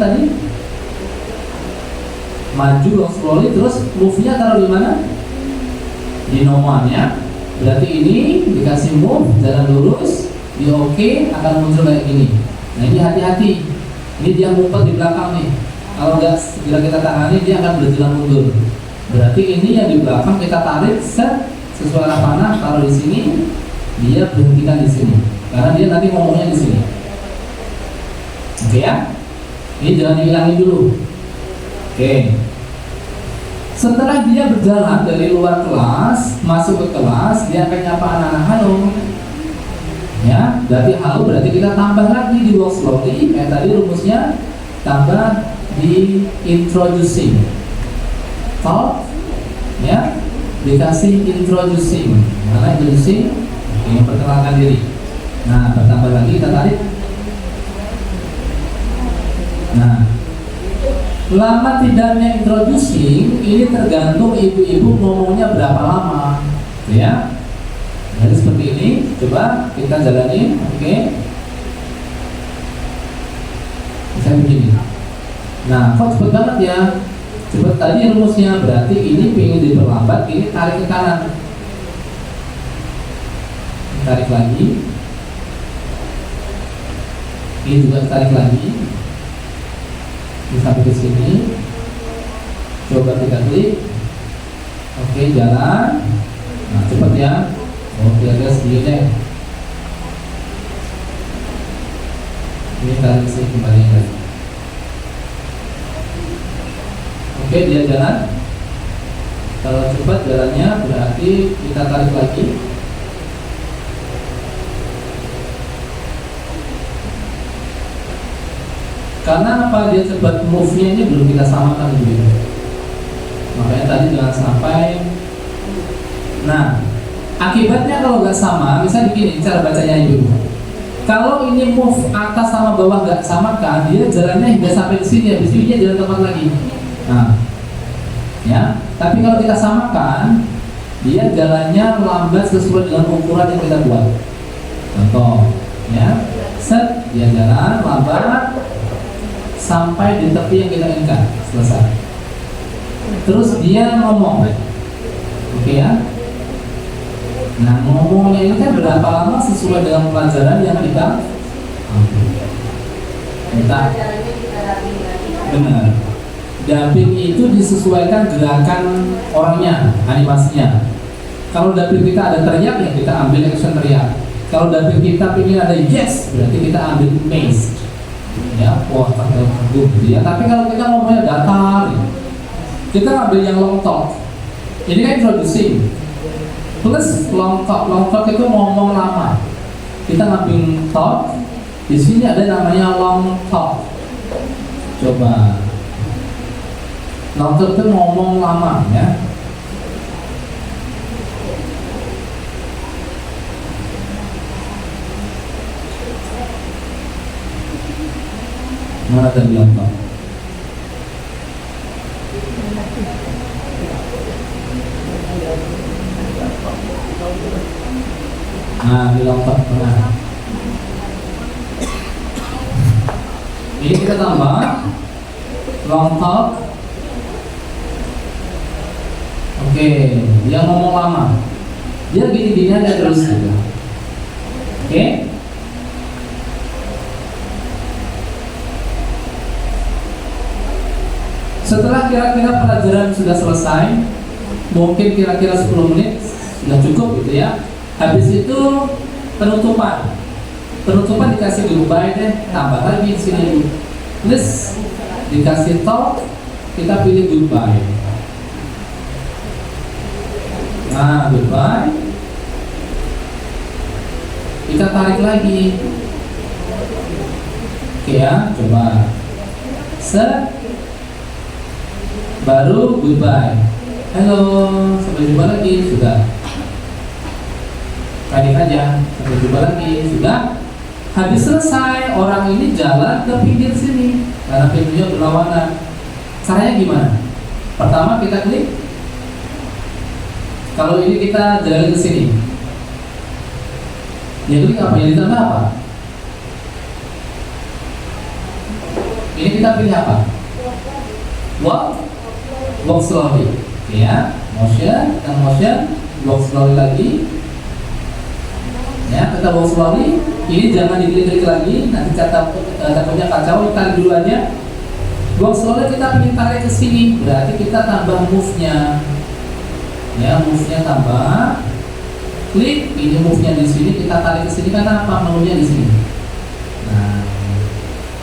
Tadi? Maju long slowly, terus move-nya taruh di mana? Di nomor ya. Berarti ini dikasih move, jalan lurus. Di oke akan muncul kayak gini. Nah, ini hati-hati. Ini dia ngumpet di belakang nih. Kalau nggak segera kita tangani, dia akan berjalan mundur. Berarti ini yang di belakang kita tarik set sesuai arah panah, taruh di sini. Dia berhentikan di sini. Karena dia nanti ngomongnya di sini. Oke ya? Ini jangan dihilangin dulu. Oke. Setelah dia berjalan dari luar kelas masuk ke kelas, dia akan nyapa anak-anak, halo. Ya, berarti halo, berarti kita tambah lagi di walk slowly. Kayak tadi rumusnya, tambah di introducing. Talk, ya, dikasih introducing. Mana introducing? Ini perkenalkan diri. Nah, bertambah lagi kita tarik. Nah, lama tidaknya introducing ini tergantung ibu-ibu ngomongnya berapa lama, ya. Jadi seperti ini, coba kita jalanin, oke? Misalnya begini. Nah, kok cepet banget ya? Cepet tadi rumusnya, berarti ini pengen diperlambat, ini tarik ke kanan. Tarik lagi. Ini juga tarik lagi. sampai ke sini. Coba kita klik. Oke, jalan. Nah, cepat ya. Oke, agak sedikit deh. Ini tarik sini kembali lagi. Oke, dia jalan. Kalau cepat jalannya berarti kita tarik lagi. Karena apa, dia cepat move-nya ini belum kita samakan dulu. Makanya tadi jangan sampai. Nah, akibatnya kalau nggak sama, bisa begini cara bacanya dulu. Kalau ini move atas sama bawah nggak samakan, dia jalannya hingga sampai ke sini, habis ini dia jalan tempat lagi. Nah, ya. Tapi kalau kita samakan, dia jalannya lambat sesuai dengan ukuran yang kita buat. Contoh, ya, set, dia jalan lambat sampai di tepi yang kita inginkan, selesai. Terus dia ngomong, oke ya. Nah, ngomongnya ini kan berapa lama sesuai dengan pelajaran yang kita ambil. Pelajarannya kita dampingi lagi. Benar. Dubbing itu disesuaikan gerakan orangnya, animasinya. Kalau dubbing kita ada teriak, ya kita ambil action teriak. Kalau dubbing kita ingin ada yes, berarti kita ambil amazed. Ya, wah, terkagum gitu ya. Tapi kalau kita ngomongnya datar, ya, kita ambil yang long talk. Ini kan introducing. Plus long talk itu ngomong lama. Kita ngambil talk. Di sini ada namanya long talk. Coba. Long talk itu ngomong lama, ya. Mana tadi long talk? Nah, di long talk tengah. Ini kita tambah long talk. Oke, dia ngomong lama. Dia gini-gini aja terus gitu. Oke. Setelah kira-kira pelajaran sudah selesai, mungkin kira-kira 10 menit sudah cukup gitu ya. Habis itu penutupan. Penutupan dikasih goodbye deh, tambah lagi di sini. Please dikasih talk, kita pilih goodbye. Nah, goodbye. Kita tarik lagi. Oke ya, coba. Set. Baru goodbye. Halo, sampai jumpa lagi. Sudah. Tarik aja. Sampai jumpa lagi. Sudah. Habis selesai, orang ini jalan ke pinggir sini karena pintunya berlawanan. Caranya gimana? Pertama kita klik. Kalau ini kita jalan ke sini. Yang klik apa? Yang ditambah apa? Ini kita pilih apa? Walk slowly. Ya, motion, dan motion, walk slowly lagi. Ya, kita walk slowly. Ini jangan diklik-klik lagi, nanti takutnya kacau. Tarik dulu aja. Walk slowly kita ingin tarik ke sini, berarti kita tambah move-nya. Ya, move-nya tambah. Klik, ini move-nya di sini, kita tarik ke sini karena apa? Maunya di sini. Nah,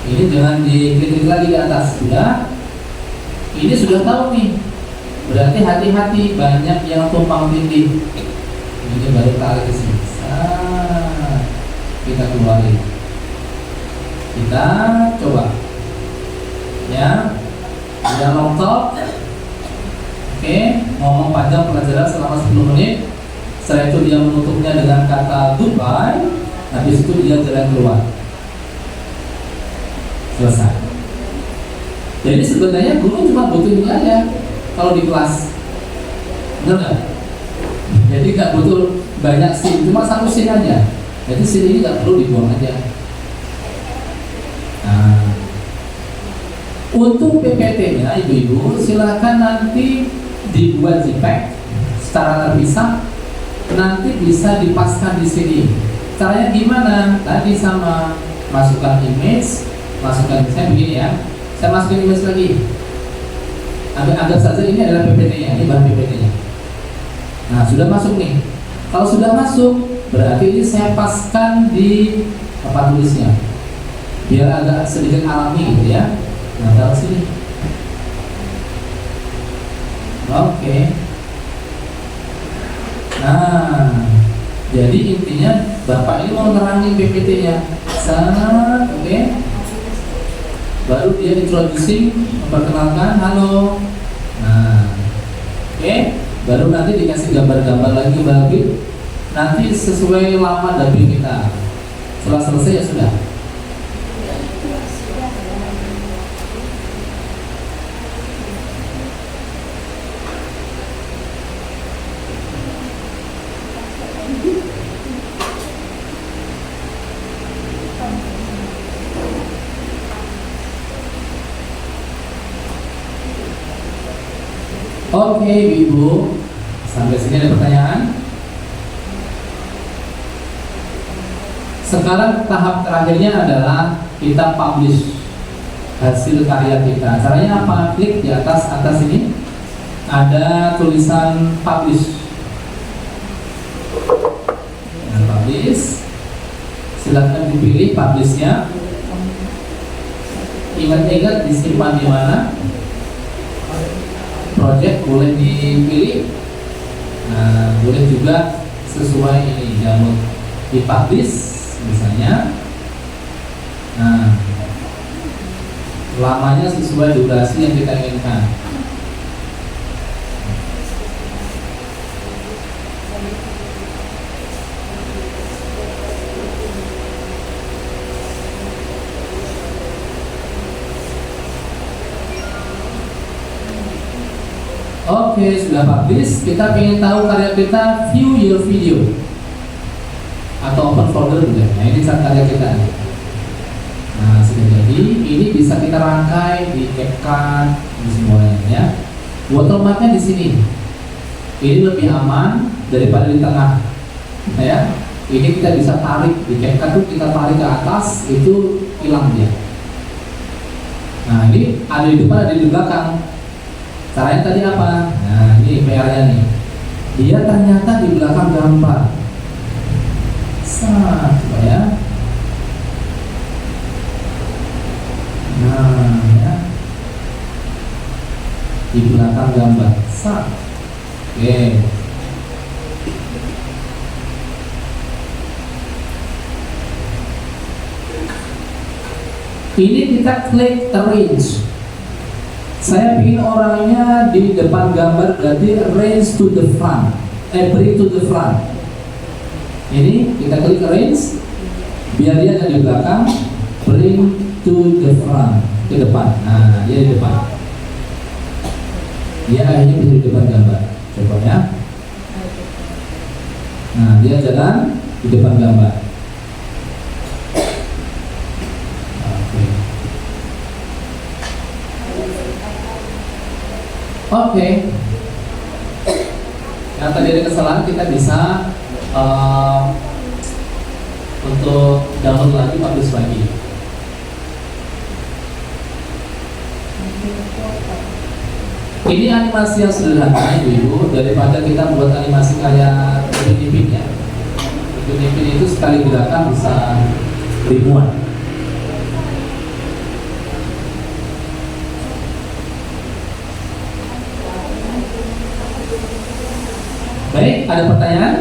ini jangan diklik-klik lagi di atas. Sudah. Ini sudah tahu nih. Berarti hati-hati, banyak yang tumpang tindih. Ini baru tarik ke sini. Kita keluarin. Kita coba. Ya. Sudah long talk. Oke, ngomong panjang pelajaran selama 10 menit. Setelah itu dia menutupnya dengan kata goodbye. Habis itu dia jalan keluar. Selesai. Jadi sebenarnya guru cuma butuh ini aja kalau di kelas, benar nggak? Jadi nggak butuh banyak scene, cuma satu scene aja. Jadi scene ini nggak perlu dibuang aja. Nah, untuk PPT-nya ibu-ibu silakan nanti dibuat JPEG secara terpisah, nanti bisa dipaskan di sini. Caranya gimana? Tadi sama masukkan image, masukkan misalnya begini ya. Saya masukin image lagi. Anggap saja ini adalah PPT-nya, ini bahan PPT-nya. Nah, sudah masuk nih. Kalau sudah masuk, berarti ini saya paskan di papan tulisnya, biar agak sedikit alami gitu ya. Nah, taruh sini. Oke. Nah, jadi intinya Bapak ini mau nerangin PPT-nya. Sangat oke. Baru dia introducing, memperkenalkan, halo. Nah, oke. Baru nanti dikasih gambar-gambar lagi. Nanti sesuai lama dubbing kita. Setelah selesai ya sudah. Oke, Ibu, sampai sini ada pertanyaan? Sekarang tahap terakhirnya adalah kita publish hasil karya kita. Caranya apa? Klik di atas ini, ada tulisan publish. Nah, publish, silakan dipilih publishnya. Ingat-ingat disimpan di mana? Project boleh dipilih. Nah, boleh juga sesuai ini, jangan dipublish misalnya. Nah, lamanya sesuai durasi yang kita inginkan. Oke, sudah publish. Kita ingin tahu karya kita, view your video atau open folder juga. Nah, ini karya kita. Nah, sudah jadi. Ini bisa kita rangkai di CapCut, di semuanya ya. Watermarknya di sini. Ini lebih aman daripada di tengah. Nah, ya. Ini kita bisa tarik di CapCut tuh, kita tarik ke atas itu hilang dia. Nah, ini ada di depan, ada di belakang. Caranya tadi apa? Nah, ini PR-nya nih. Dia ternyata di belakang gambar. Coba ya. Nah, ya. Di belakang gambar. Oke. Ini kita klik arrange. Saya ingin orangnya di depan gambar, berarti arrange to the front, bring to the front. Ini kita klik arrange, biar dia ada di belakang, bring to the front, ke depan. Nah, dia di depan. Dia akhirnya bisa di depan gambar. Coba ya. Nah, dia jalan di depan gambar. Oke. Yang tadi ada kesalahan, kita bisa untuk download lagi, publish lagi. Ini animasi yang sederhana, Ibu, daripada kita buat animasi kayak Upin ya. Upin itu sekali gerakan bisa ribuan. Baik, ada pertanyaan?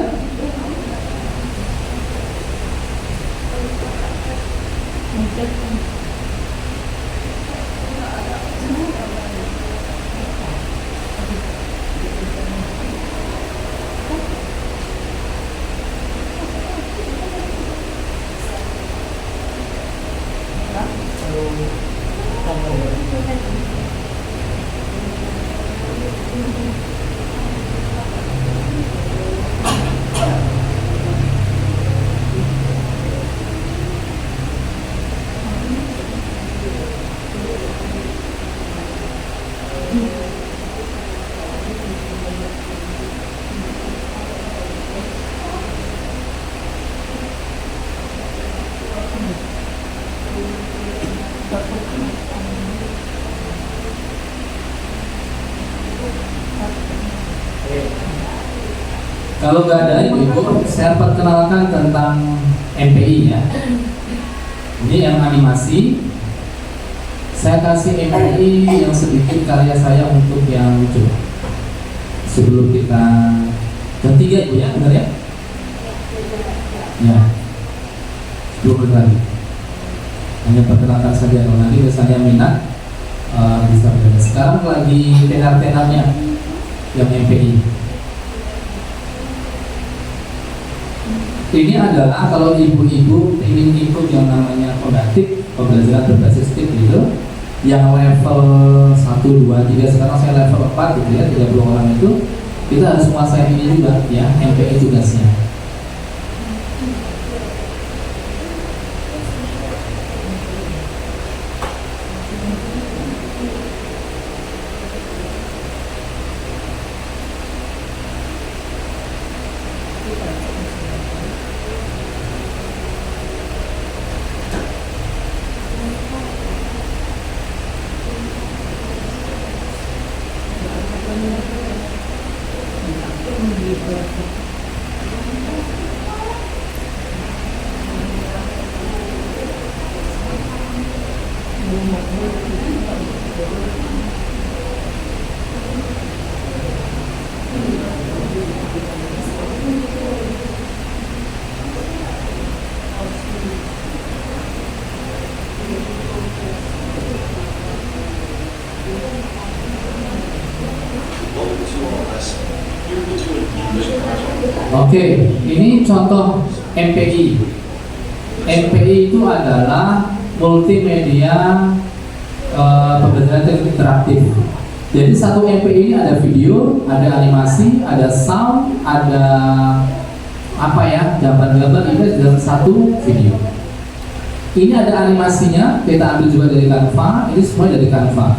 Kalau nggak ada ibu, saya perkenalkan tentang MPI ya. Ini yang animasi. Saya kasih MPI yang sedikit karya saya untuk yang lucu. Sebelum kita jam 3 ibu ya, benar ya? Ya. 2 menit lagi. Hanya perkenalkan saja, kalau nanti misalnya minat bisa belajar. Sekarang lagi tenar-tenarnya yang MPI. Ini adalah kalau ibu-ibu ingin ikut yang namanya Kodatik, pembelajaran berbasis TIP gitu, yang level 1, 2, 3, sekarang saya level 4 gitu ya, 30 orang itu, kita harus menguasai ini juga ya, MPI tugasnya. Oke, ini contoh MPI. MPI itu adalah multimedia pembelajaran interaktif. Jadi satu MPI ini ada video, ada animasi, ada sound, ada apa ya, gambar-gambar itu dalam satu video. Ini ada animasinya, kita ambil juga dari Canva. Ini semua dari Canva.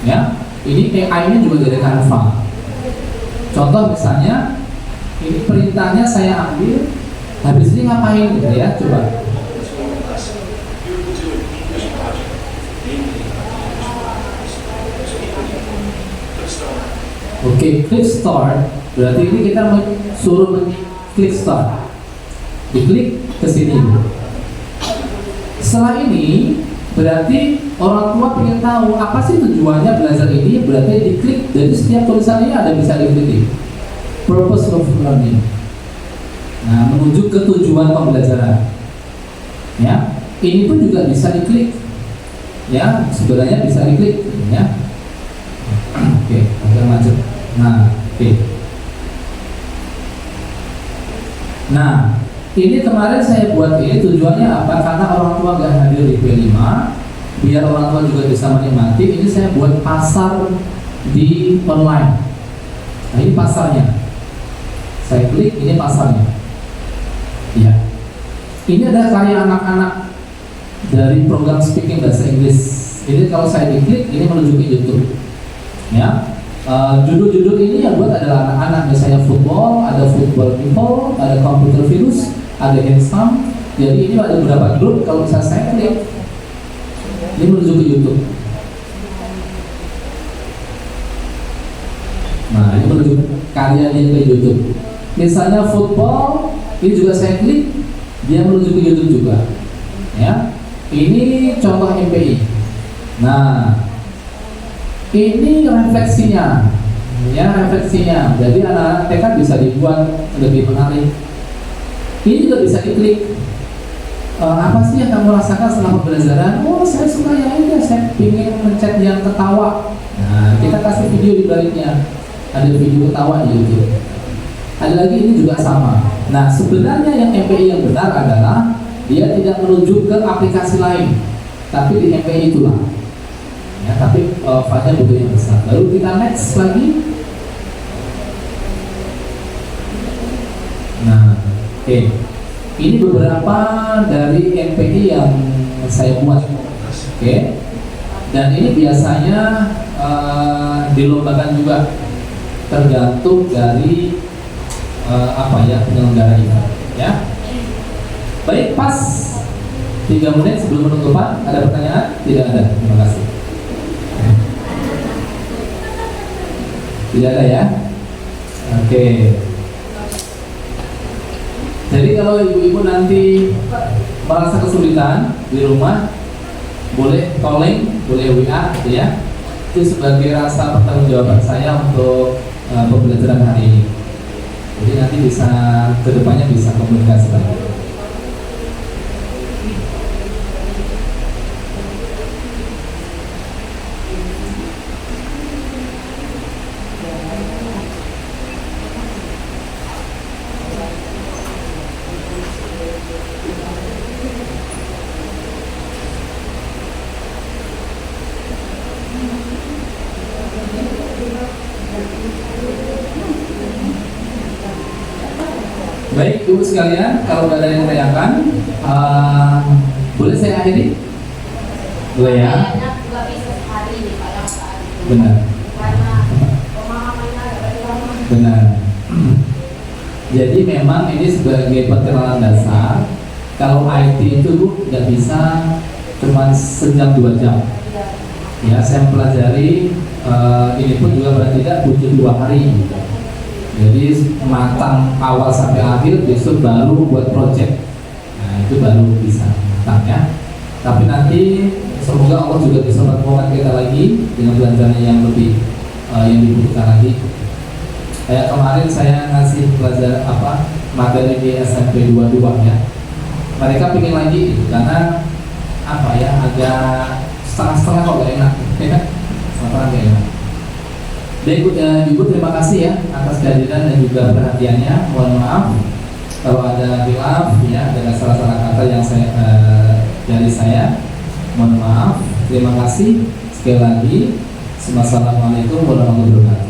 Ya, ini AI-nya juga dari Canva. Contoh misalnya, ini perintahnya saya ambil, habis ini ngapain gitu ya, coba. Oke, klik start. Berarti ini kita suruh klik start. Diklik ke sini. Setelah ini berarti orang tua ingin tahu apa sih tujuannya belajar ini, berarti diklik. Jadi setiap tulisan ini ada bisa diklik. Purpose of learning. Nah, menuju ke tujuan pembelajaran. Ya, ini pun juga bisa diklik. Ya, sebenarnya bisa diklik. Ya. Oke, agak macet. Nah, oke. Nah, ini kemarin saya buat ini tujuannya apa? Karena orang tua nggak hadir di P5, biar orang tua juga bisa menikmati. Ini saya buat pasar di online. Nah, ini pasarnya. Saya klik, ini pasarnya. Ya. Ini ada karya anak-anak dari program speaking bahasa Inggris. Ini kalau saya diklik, ini menuju ke YouTube. Ya. Judul-judul ini yang buat adalah anak-anak, misalnya football, ada football people, ada computer virus, ada handsome. Jadi ini ada beberapa grup. Kalau misalnya saya klik, ini menuju ke YouTube. Nah, ini menuju karya dia ke YouTube. Misalnya football, ini juga saya klik, dia menuju ke YouTube juga. Ya, ini contoh MPI. Nah, ini refleksinya, ya refleksinya. Jadi anak-anak TK bisa dibuat lebih menarik. Ini juga bisa diklik. Apa sih yang kamu rasakan setelah pembelajaran? Oh, saya suka yang ini, saya ingin mencet yang ketawa. Nah, kita kasih video di baliknya. Ada video ketawa di YouTube. Ada lagi ini juga sama. Nah, sebenarnya yang MPI yang benar adalah dia tidak menuju ke aplikasi lain, tapi di MPI itulah. Ya, tapi file butuh yang besar. Lalu kita next lagi. Nah, oke. Ini beberapa dari MPI yang saya buat. Oke. Dan ini biasanya dilombakan juga, tergantung dari apa ya, penyelenggara ini. Ya. Baik, pas 3 menit sebelum penutupan. Ada pertanyaan? Tidak ada. Terima kasih. Tidak ada ya? Oke. Jadi kalau ibu-ibu nanti merasa kesulitan di rumah, boleh calling, boleh WA gitu ya. Itu sebagai rasa pertanggungjawaban saya untuk pembelajaran hari ini. Jadi nanti bisa kedepannya bisa komunikasi lagi. Baik, ibu sekalian, kalau nggak ada yang menanyakan, boleh saya akhiri? Boleh ya? Kayaknya nggak bisa sehari nih Pak yang saat itu. Benar, Karena pemahamannya agak lama. benar. Jadi memang ini sebagai perkenalan dasar. Kalau IT itu bu nggak bisa cuma sejam 2 jam. Ya, saya mempelajari ini pun juga berarti tidak butuh 2 hari. Jadi matang awal sampai akhir, besok baru buat project. Nah itu baru bisa matang ya. Tapi nanti semoga Allah juga bisa mempertemukan kita lagi dengan pelajaran yang lebih yang dibutuhkan lagi. Kayak kemarin saya ngasih pelajaran materi di SMP 22 ya. Mereka pingin lagi karena agak setengah-setengah kok gak enak, ya? Setengah gak enak. Baik, Ibu terima kasih ya atas kehadiran dan juga perhatiannya. Mohon maaf kalau ada hilaf ya, ada salah-salah kata yang dari saya. Mohon maaf. Terima kasih sekali lagi. Assalamualaikum warahmatullahi wabarakatuh.